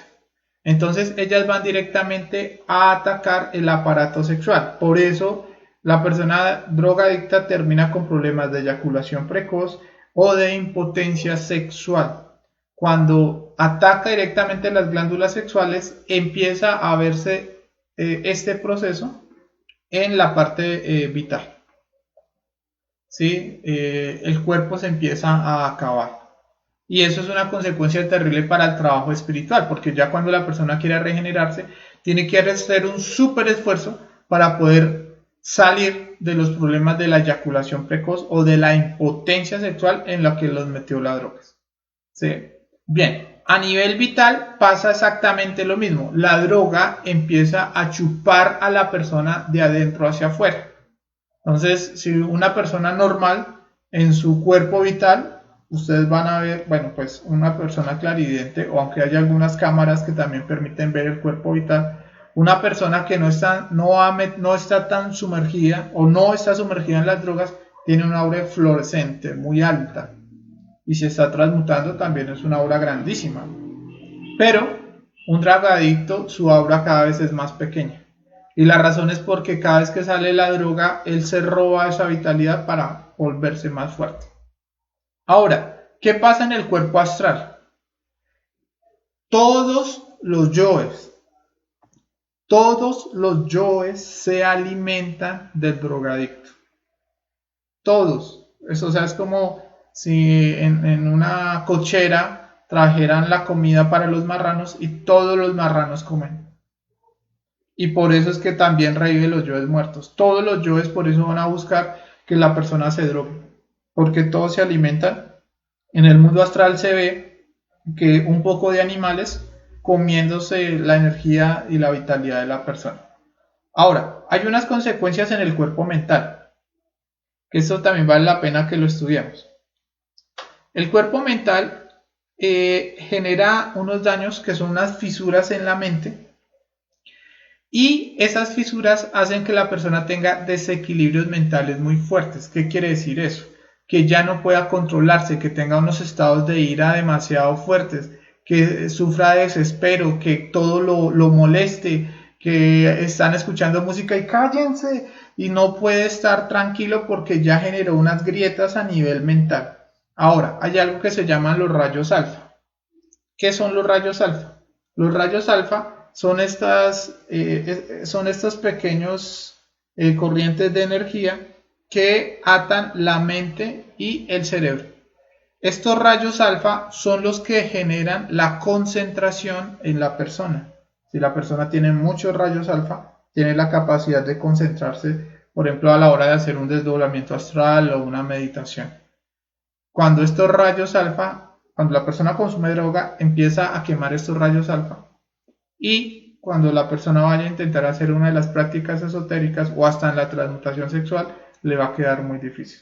Entonces ellas van directamente a atacar el aparato sexual. Por eso la persona drogadicta termina con problemas de eyaculación precoz o de impotencia sexual. Cuando ataca directamente las glándulas sexuales, empieza a verse este proceso en la parte vital. ¿sí? El cuerpo se empieza a acabar. Y eso es una consecuencia terrible para el trabajo espiritual, porque ya cuando la persona quiere regenerarse, tiene que hacer un súper esfuerzo para poder salir de los problemas de la eyaculación precoz o de la impotencia sexual en la que los metió la droga. ¿Sí? Bien, a nivel vital pasa exactamente lo mismo. La droga empieza a chupar a la persona de adentro hacia afuera. Entonces, si una persona normal en su cuerpo vital, ustedes van a ver, bueno, pues una persona clarividente, o aunque hay algunas cámaras que también permiten ver el cuerpo vital, una persona que no está tan sumergida o no está sumergida en las drogas, tiene una aura fluorescente muy alta y se está transmutando también es una aura grandísima. Pero un drogadicto, su aura cada vez es más pequeña. Y la razón es porque cada vez que sale la droga, él se roba esa vitalidad para volverse más fuerte. Ahora, ¿qué pasa en el cuerpo astral? Todos los yoes se alimentan del drogadicto. Todos. Eso, o sea, es como si en una cochera trajeran la comida para los marranos y todos los marranos comen. Y por eso es que también reviven los yoes muertos. Todos los yoes por eso van a buscar que la persona se drogue. Porque todos se alimentan. En el mundo astral se ve que un poco de animales comiéndose la energía y la vitalidad de la persona. Ahora, hay unas consecuencias en el cuerpo mental, que esto también vale la pena que lo estudiemos. El cuerpo mental genera unos daños que son unas fisuras en la mente, y esas fisuras hacen que la persona tenga desequilibrios mentales muy fuertes. ¿Qué quiere decir eso? Que ya no pueda controlarse, que tenga unos estados de ira demasiado fuertes, que sufra de desespero, que todo lo moleste, que están escuchando música y cállense, y no puede estar tranquilo porque ya generó unas grietas a nivel mental. Ahora, hay algo que se llaman los rayos alfa. ¿Qué son los rayos alfa? Los rayos alfa son estos pequeños corrientes de energía que atan la mente y el cerebro. Estos rayos alfa son los que generan la concentración en la persona. Si la persona tiene muchos rayos alfa, tiene la capacidad de concentrarse, por ejemplo, a la hora de hacer un desdoblamiento astral o una meditación. Cuando estos rayos alfa, cuando la persona consume droga, empieza a quemar estos rayos alfa. Y cuando la persona vaya a intentar hacer una de las prácticas esotéricas o hasta en la transmutación sexual, le va a quedar muy difícil.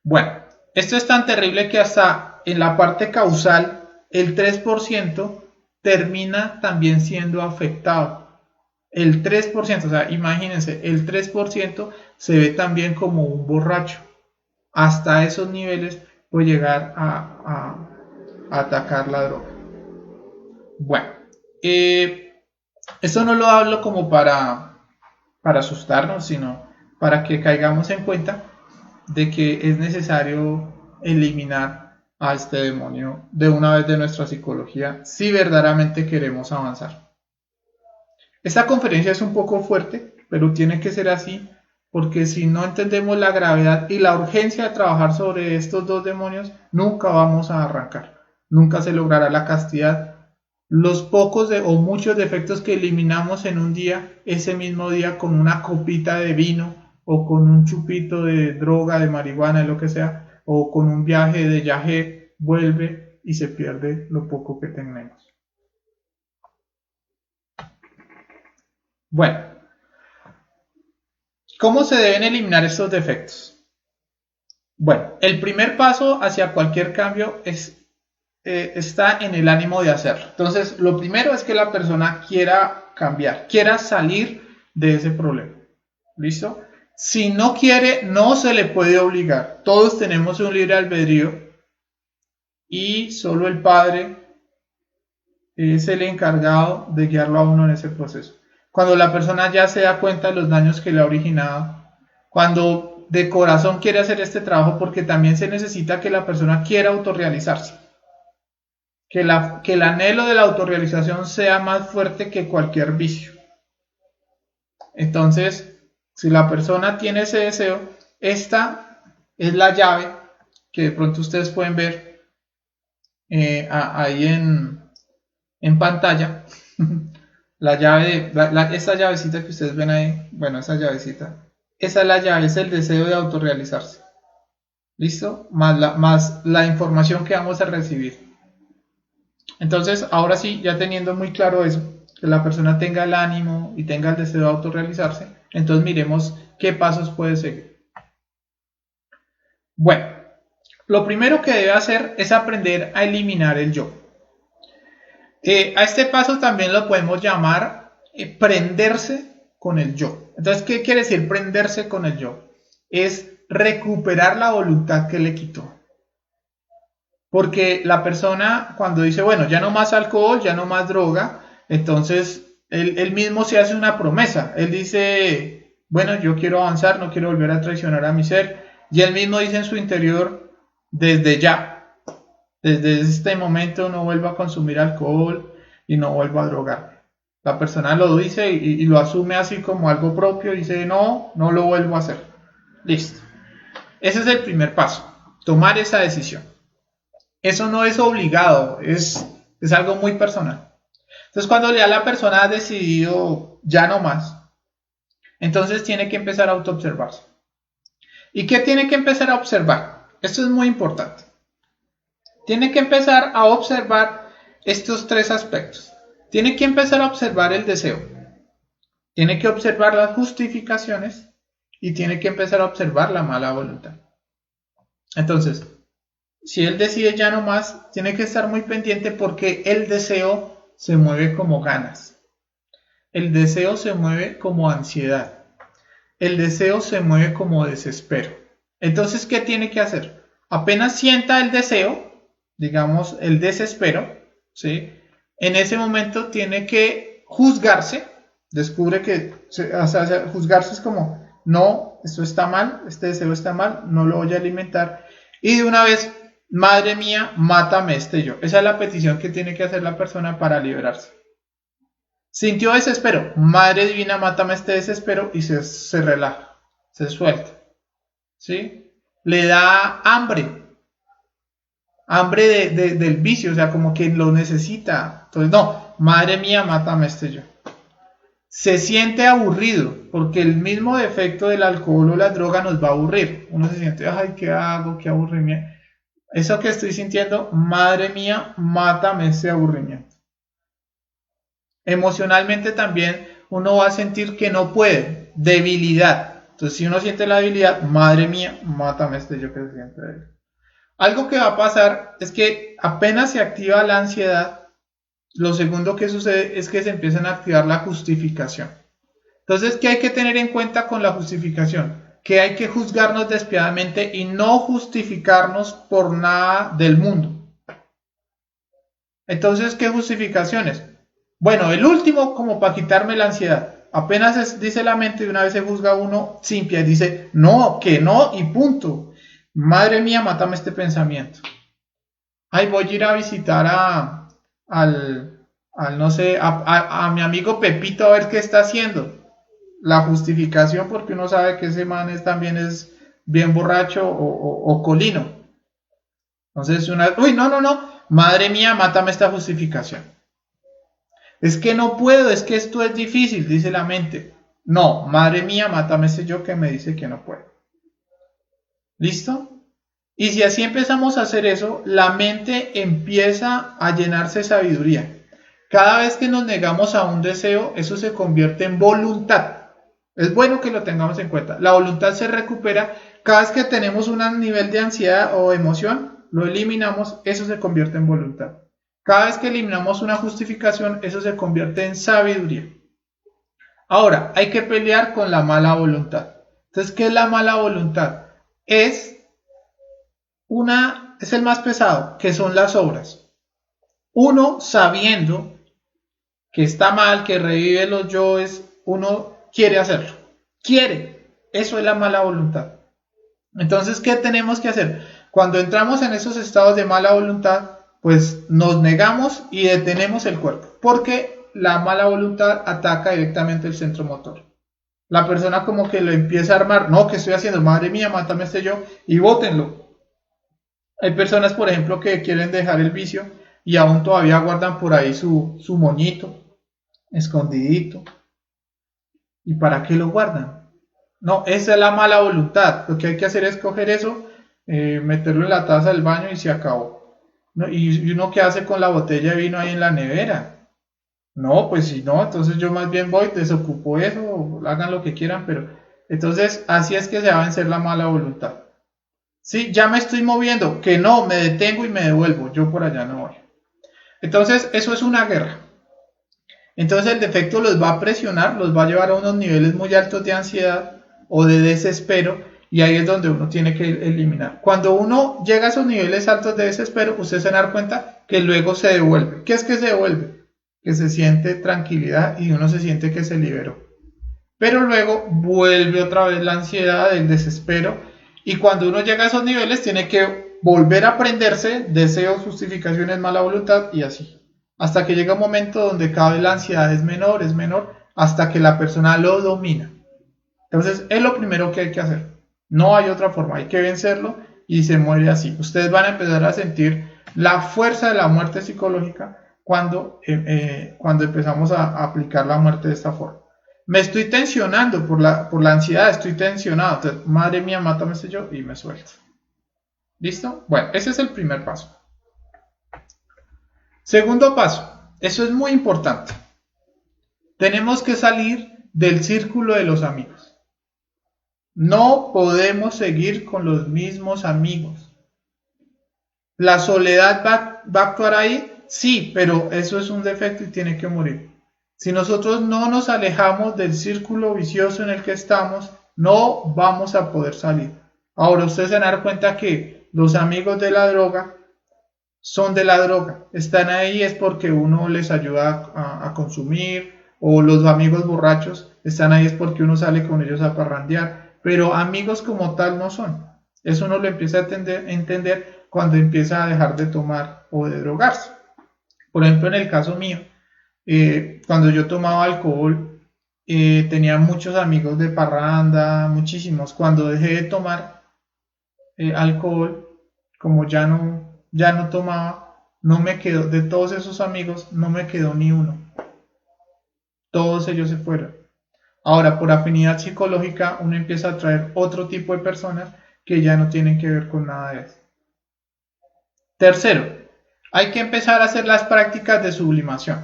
Bueno, esto es tan terrible que hasta en la parte causal, el 3% termina también siendo afectado. El 3%, o sea, imagínense, el 3% se ve también como un borracho. Hasta esos niveles puede llegar a atacar la droga. Bueno, esto no lo hablo como para asustarnos, sino para que caigamos en cuenta de que es necesario eliminar a este demonio de una vez de nuestra psicología si verdaderamente queremos avanzar. Esta conferencia es un poco fuerte, pero tiene que ser así, porque si no entendemos la gravedad y la urgencia de trabajar sobre estos dos demonios, nunca vamos a arrancar, nunca se logrará la castidad. Los pocos o muchos defectos que eliminamos en un día, ese mismo día con una copita de vino o con un chupito de droga, de marihuana, de lo que sea, o con un viaje de yagé, vuelve y se pierde lo poco que tenemos. Bueno, ¿cómo se deben eliminar estos defectos? Bueno, el primer paso hacia cualquier cambio está en el ánimo de hacerlo. Entonces, lo primero es que la persona quiera cambiar, quiera salir de ese problema. ¿Listo? Si no quiere, no se le puede obligar. Todos tenemos un libre albedrío y solo el Padre es el encargado de guiarlo a uno en ese proceso. Cuando la persona ya se da cuenta de los daños que le ha originado, cuando de corazón quiere hacer este trabajo, porque también se necesita que la persona quiera autorrealizarse, que el anhelo de la autorrealización sea más fuerte que cualquier vicio. Entonces, si la persona tiene ese deseo, esta es la llave que de pronto ustedes pueden ver ahí en pantalla. La llave, esta llavecita que ustedes ven ahí, bueno, esa llavecita, esa es la llave, es el deseo de autorrealizarse. ¿Listo? Más la información que vamos a recibir. Entonces, ahora sí, ya teniendo muy claro eso, que la persona tenga el ánimo y tenga el deseo de autorrealizarse, entonces miremos qué pasos puede seguir. Bueno, lo primero que debe hacer es aprender a eliminar el yo. A este paso también lo podemos llamar prenderse con el yo. Entonces, ¿qué quiere decir prenderse con el yo? Es recuperar la voluntad que le quitó. Porque la persona cuando dice, bueno, ya no más alcohol, ya no más droga, entonces él mismo se hace una promesa. Él dice, bueno, yo quiero avanzar, no quiero volver a traicionar a mi ser. Y él mismo dice en su interior, desde ya, desde este momento no vuelvo a consumir alcohol y no vuelvo a drogarme. La persona lo dice y lo asume así como algo propio, dice, no lo vuelvo a hacer. Listo. Ese es el primer paso, tomar esa decisión. Eso no es obligado, es algo muy personal. Entonces, cuando ya la persona ha decidido ya no más, entonces tiene que empezar a autoobservarse. ¿Y qué tiene que empezar a observar? Esto es muy importante. Tiene que empezar a observar estos tres aspectos. Tiene que empezar a observar el deseo. Tiene que observar las justificaciones y tiene que empezar a observar la mala voluntad. Entonces, si él decide ya no más, tiene que estar muy pendiente porque el deseo se mueve como ganas. El deseo se mueve como ansiedad. El deseo se mueve como desespero. Entonces, ¿qué tiene que hacer? Apenas sienta el deseo, digamos el desespero, ¿sí? En ese momento tiene que juzgarse. Descubre que juzgarse es como, no, esto está mal, este deseo está mal, no lo voy a alimentar. Y de una vez, madre mía, mátame este yo. Esa es la petición que tiene que hacer la persona para liberarse. Sintió desespero, madre divina, mátame este desespero y se relaja, se suelta. ¿Sí? Le da hambre del vicio, o sea, como que lo necesita. Entonces, no, madre mía, mátame este yo. Se siente aburrido, porque el mismo defecto del alcohol o la droga nos va a aburrir. Uno se siente, ay, ¿qué hago? ¿Qué aburrimiento? Eso que estoy sintiendo, madre mía, mátame ese aburrimiento. Emocionalmente también uno va a sentir que no puede, debilidad. Entonces, si uno siente la debilidad, madre mía, mátame este yo que se siente débil. Algo que va a pasar es que apenas se activa la ansiedad, lo segundo que sucede es que se empiezan a activar la justificación. Entonces, ¿qué hay que tener en cuenta con la justificación? Que hay que juzgarnos despiadadamente y no justificarnos por nada del mundo. Entonces, ¿qué justificaciones? Bueno, el último como para quitarme la ansiedad. Apenas dice la mente y una vez se juzga uno sin piedad, dice no, que no y punto. Madre mía, mátame este pensamiento. Ay, voy a ir a visitar no sé, a mi amigo Pepito a ver qué está haciendo. La justificación porque uno sabe que ese man también es bien borracho o colino. Entonces, uy, no, madre mía, mátame esta justificación. Es que no puedo, es que esto es difícil, dice la mente. No, madre mía, mátame ese yo que me dice que no puedo. ¿Listo? Y si así empezamos a hacer eso, la mente empieza a llenarse de sabiduría. Cada vez que nos negamos a un deseo, eso se convierte en voluntad. Es bueno que lo tengamos en cuenta. La voluntad se recupera. Cada vez que tenemos un nivel de ansiedad o emoción, lo eliminamos, eso se convierte en voluntad. Cada vez que eliminamos una justificación, eso se convierte en sabiduría. Ahora, hay que pelear con la mala voluntad. Entonces, ¿qué es la mala voluntad? Es el más pesado, que son las obras. Uno, sabiendo que está mal, que revive los yoes, uno quiere hacerlo. Quiere. Eso es la mala voluntad. Entonces, ¿qué tenemos que hacer? Cuando entramos en esos estados de mala voluntad, pues nos negamos y detenemos el cuerpo, porque la mala voluntad ataca directamente el centro motor. la persona como que lo empieza a armar, no, ¿qué estoy haciendo? Madre mía, mátame este yo, y bótenlo. Hay personas, por ejemplo, que quieren dejar el vicio y aún todavía guardan por ahí su moñito, escondidito. ¿Y para qué lo guardan? No, esa es la mala voluntad. Lo que hay que hacer es coger eso, meterlo en la taza del baño y se acabó. ¿No? ¿Y uno qué hace con la botella de vino ahí en la nevera? No, pues si no, entonces yo más bien voy, desocupo eso, hagan lo que quieran, pero entonces así es que se va a vencer la mala voluntad. Sí, ya me estoy moviendo, que no, me detengo y me devuelvo, yo por allá no voy. Entonces eso es una guerra. Entonces el defecto los va a presionar, los va a llevar a unos niveles muy altos de ansiedad o de desespero, y ahí es donde uno tiene que eliminar. Cuando uno llega a esos niveles altos de desespero, usted se da cuenta que luego se devuelve. ¿Qué es que se devuelve? Que se siente tranquilidad y uno se siente que se liberó. Pero luego vuelve otra vez la ansiedad, el desespero, y cuando uno llega a esos niveles tiene que volver a aprenderse deseos, justificaciones, mala voluntad y así. Hasta que llega un momento donde cada vez la ansiedad es menor, hasta que la persona lo domina. Entonces es lo primero que hay que hacer. No hay otra forma, hay que vencerlo y se muere así. Ustedes van a empezar a sentir la fuerza de la muerte psicológica cuando empezamos a aplicar la muerte de esta forma. Me estoy tensionando por la ansiedad, estoy tensionado. Entonces, madre mía, mátame este yo y me suelto. ¿Listo? Bueno, ese es el primer paso. Segundo paso, eso es muy importante. Tenemos que salir del círculo de los amigos. No podemos seguir con los mismos amigos. ¿La soledad va a actuar ahí? Sí, pero eso es un defecto y tiene que morir. Si nosotros no nos alejamos del círculo vicioso en el que estamos, no vamos a poder salir. Ahora ustedes se van a dar cuenta que los amigos de la droga son de la droga. Están ahí es porque uno les ayuda a consumir, o los amigos borrachos están ahí es porque uno sale con ellos a parrandear. Pero amigos como tal no son. Eso uno lo empieza a entender cuando empieza a dejar de tomar o de drogarse. Por ejemplo, en el caso mío, cuando yo tomaba alcohol, tenía muchos amigos de parranda, muchísimos. Cuando dejé de tomar alcohol, como ya no tomaba, no me quedó, de todos esos amigos, no me quedó ni uno. Todos ellos se fueron. Ahora, por afinidad psicológica, uno empieza a atraer otro tipo de personas que ya no tienen que ver con nada de eso. Tercero, hay que empezar a hacer las prácticas de sublimación.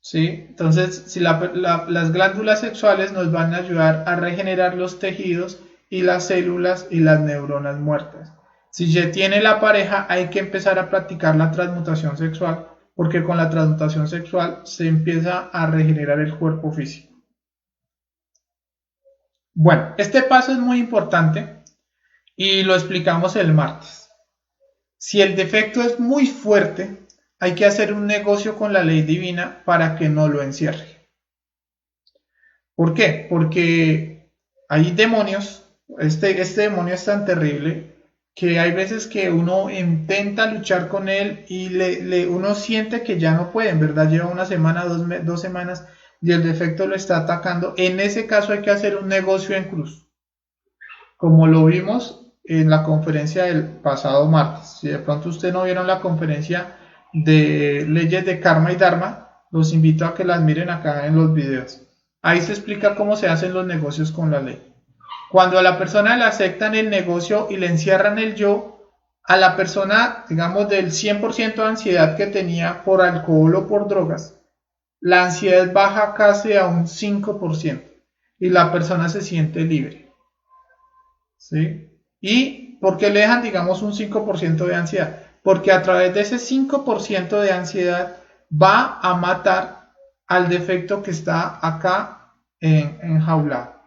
¿Sí? Entonces, si las glándulas sexuales nos van a ayudar a regenerar los tejidos y las células y las neuronas muertas. Si ya tiene la pareja, hay que empezar a practicar la transmutación sexual, porque con la transmutación sexual se empieza a regenerar el cuerpo físico. Bueno, este paso es muy importante y lo explicamos el martes. Si el defecto es muy fuerte, hay que hacer un negocio con la ley divina para que no lo encierre. ¿Por qué? Porque hay demonios, este demonio es tan terrible que hay veces que uno intenta luchar con él y uno siente que ya no puede, en verdad lleva una semana, dos semanas y el defecto lo está atacando. En ese caso hay que hacer un negocio en cruz, como lo vimos en la conferencia del pasado martes. Si de pronto ustedes no vieron la conferencia de leyes de karma y dharma, los invito a que las miren acá en los videos. Ahí se explica cómo se hacen los negocios con la ley. Cuando a la persona le aceptan el negocio y le encierran el yo, a la persona, digamos, del 100% de ansiedad que tenía por alcohol o por drogas, la ansiedad baja casi a un 5% y la persona se siente libre. ¿Sí? ¿Y por qué le dejan, digamos, un 5% de ansiedad? Porque a través de ese 5% de ansiedad va a matar al defecto que está acá enjaulado.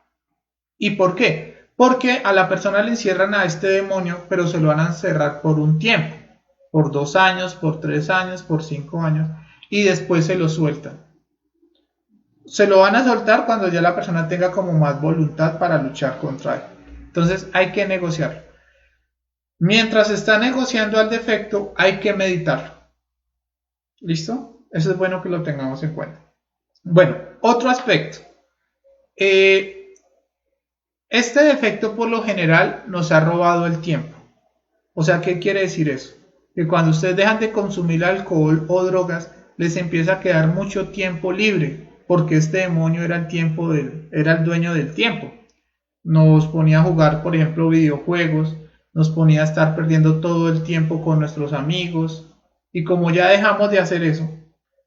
¿Y por qué? Porque a la persona le encierran a este demonio, pero se lo van a encerrar por un tiempo, por 2 años, por 3 años, por 5 años, y después se lo sueltan. Se lo van a soltar cuando ya la persona tenga como más voluntad para luchar contra él. Entonces hay que negociar. Mientras está negociando al defecto, hay que meditar. ¿Listo? Eso es bueno que lo tengamos en cuenta. Bueno, otro aspecto. Eh, este defecto por lo general nos ha robado el tiempo. O sea, ¿qué quiere decir eso? Que cuando ustedes dejan de consumir alcohol o drogas, les empieza a quedar mucho tiempo libre, porque este demonio era era el dueño del tiempo. Nos ponía a jugar, por ejemplo, videojuegos, nos ponía a estar perdiendo todo el tiempo con nuestros amigos, y como ya dejamos de hacer eso,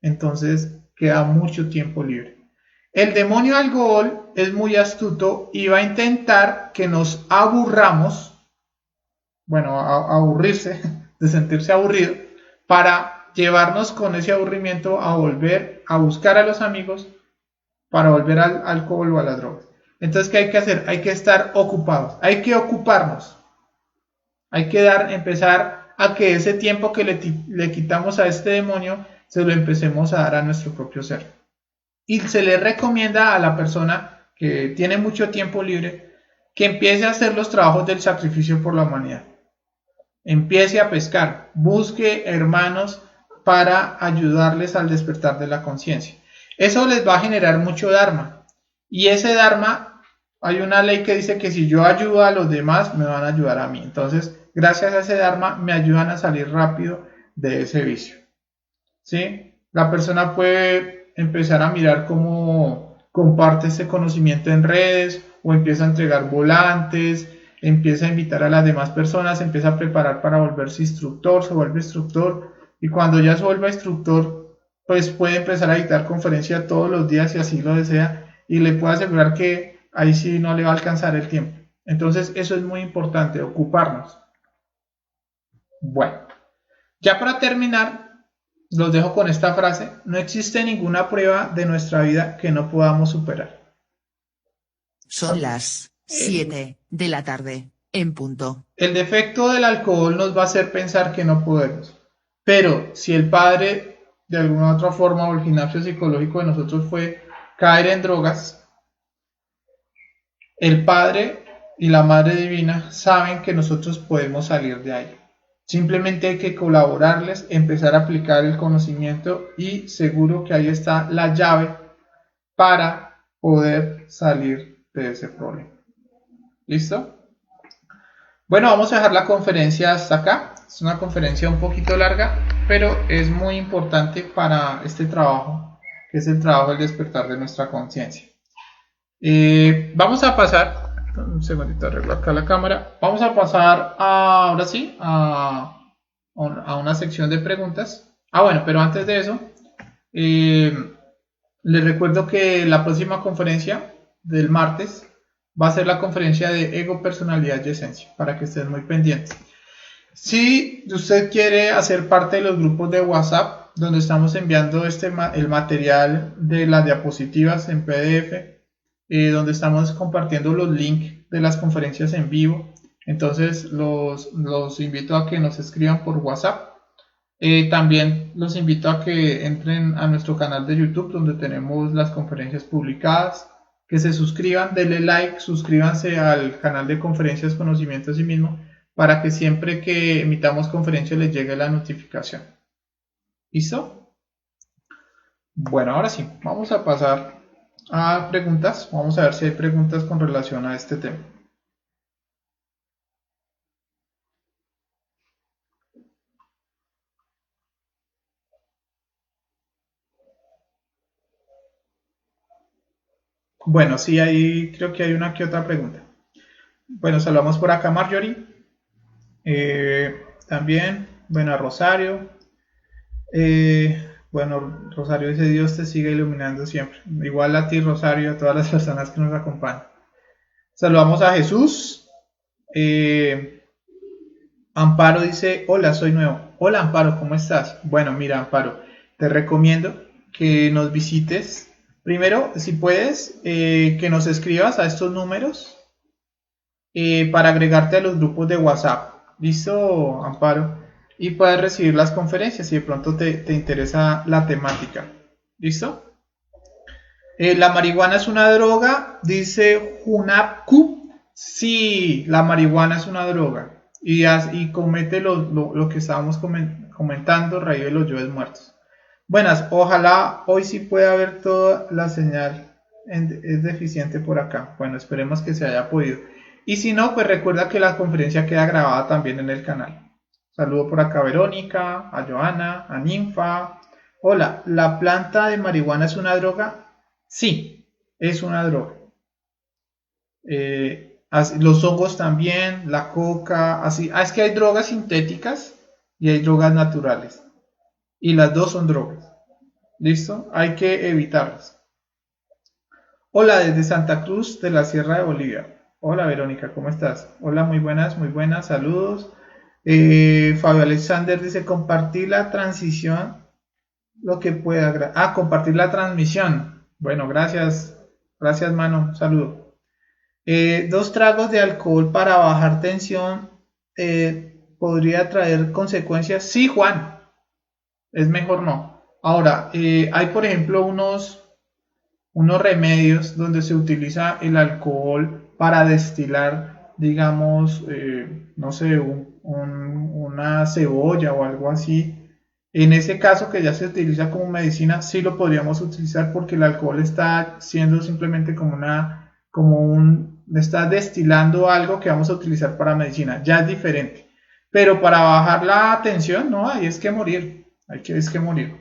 entonces queda mucho tiempo libre. El demonio alcohol es muy astuto y va a intentar que nos aburramos, bueno, aburrirse, de sentirse aburrido, para llevarnos con ese aburrimiento a volver a buscar a los amigos, para volver al alcohol o a las drogas. Entonces, ¿qué hay que hacer? Hay que estar ocupados, hay que ocuparnos, hay que empezar a que ese tiempo que le quitamos a este demonio, se lo empecemos a dar a nuestro propio ser. Y se le recomienda a la persona que tiene mucho tiempo libre que empiece a hacer los trabajos del sacrificio por la humanidad. Empiece a pescar, busque hermanos para ayudarles al despertar de la conciencia. Eso les va a generar mucho dharma. Y ese dharma, hay una ley que dice que si yo ayudo a los demás, me van a ayudar a mí. Entonces, gracias a ese dharma, me ayudan a salir rápido de ese vicio. ¿Sí? La persona puede empezar a mirar cómo comparte ese conocimiento en redes o empieza a entregar volantes, empieza a invitar a las demás personas, empieza a preparar para volverse instructor, se vuelve instructor y cuando ya se vuelva instructor, pues puede empezar a dictar conferencia todos los días si así lo desea y le puedo asegurar que ahí sí no le va a alcanzar el tiempo. Entonces eso es muy importante, ocuparnos. Bueno, ya para terminar, los dejo con esta frase: no existe ninguna prueba de nuestra vida que no podamos superar. Son las 7 de la tarde, en punto. El defecto del alcohol nos va a hacer pensar que no podemos. Pero si el padre, de alguna otra forma, o el gimnasio psicológico de nosotros fue caer en drogas, el padre y la madre divina saben que nosotros podemos salir de ahí. Simplemente hay que colaborarles, empezar a aplicar el conocimiento y seguro que ahí está la llave para poder salir de ese problema. ¿Listo? Bueno, vamos a dejar la conferencia hasta acá. Es una conferencia un poquito larga, pero es muy importante para este trabajo, que es el trabajo del despertar de nuestra conciencia. Vamos a pasar, un segundito, arreglo acá la cámara. Vamos a pasar ahora sí a una sección de preguntas. Bueno, pero antes de eso, les recuerdo que la próxima conferencia del martes va a ser la conferencia de ego, personalidad y esencia, para que estén muy pendientes. Si usted quiere hacer parte de los grupos de WhatsApp, donde estamos enviando el material de las diapositivas en PDF, donde estamos compartiendo los links de las conferencias en vivo, entonces los invito a que nos escriban por WhatsApp. También los invito a que entren a nuestro canal de YouTube, donde tenemos las conferencias publicadas, que se suscriban, denle like, suscríbanse al canal de conferencias Conocimiento a sí mismo, para que siempre que emitamos conferencias les llegue la notificación. ¿Listo? Bueno, ahora sí, vamos a pasar a preguntas. Vamos a ver si hay preguntas con relación a este tema. Bueno, sí, ahí creo que hay una que otra pregunta. Bueno, saludamos por acá a Marjorie. También, bueno, a Rosario. Bueno, Rosario dice: Dios te siga iluminando siempre. Igual a ti, Rosario, y a todas las personas que nos acompañan. Saludamos a Jesús. Amparo dice: hola, soy nuevo. Hola, Amparo, ¿cómo estás? Bueno, mira, Amparo, te recomiendo que nos visites. Primero, si puedes, que nos escribas a estos números para agregarte a los grupos de WhatsApp. ¿Listo, Amparo? Y puedes recibir las conferencias si de pronto te interesa la temática. ¿Listo? La marihuana es una droga, dice Junapku. Sí, la marihuana es una droga. Y comete lo que estábamos comentando, raíz de los yoes muertos. Buenas, ojalá hoy sí pueda ver toda la señal es deficiente por acá. Bueno, esperemos que se haya podido. Y si no, pues recuerda que la conferencia queda grabada también en el canal. Saludo por acá a Verónica, a Joana, a Ninfa. Hola, ¿la planta de marihuana es una droga? Sí, es una droga. Los hongos también, la coca, así. Es que hay drogas sintéticas y hay drogas naturales. Y las dos son drogas. ¿Listo? Hay que evitarlas. Hola, desde Santa Cruz de la Sierra de Bolivia. Hola, Verónica, ¿cómo estás? Hola, muy buenas, saludos. Fabio Alexander dice compartir la transición, lo que pueda. Compartir la transmisión. Bueno, gracias, gracias, mano, un saludo. 2 tragos de alcohol para bajar tensión podría traer consecuencias. Sí, Juan, es mejor no. Ahora, hay por ejemplo unos remedios donde se utiliza el alcohol para destilar, digamos, no sé, una cebolla o algo así. En ese caso que ya se utiliza como medicina, sí lo podríamos utilizar porque el alcohol está siendo simplemente está destilando algo que vamos a utilizar para medicina, ya es diferente. Pero para bajar la tensión, no, hay es que morir, es que morir.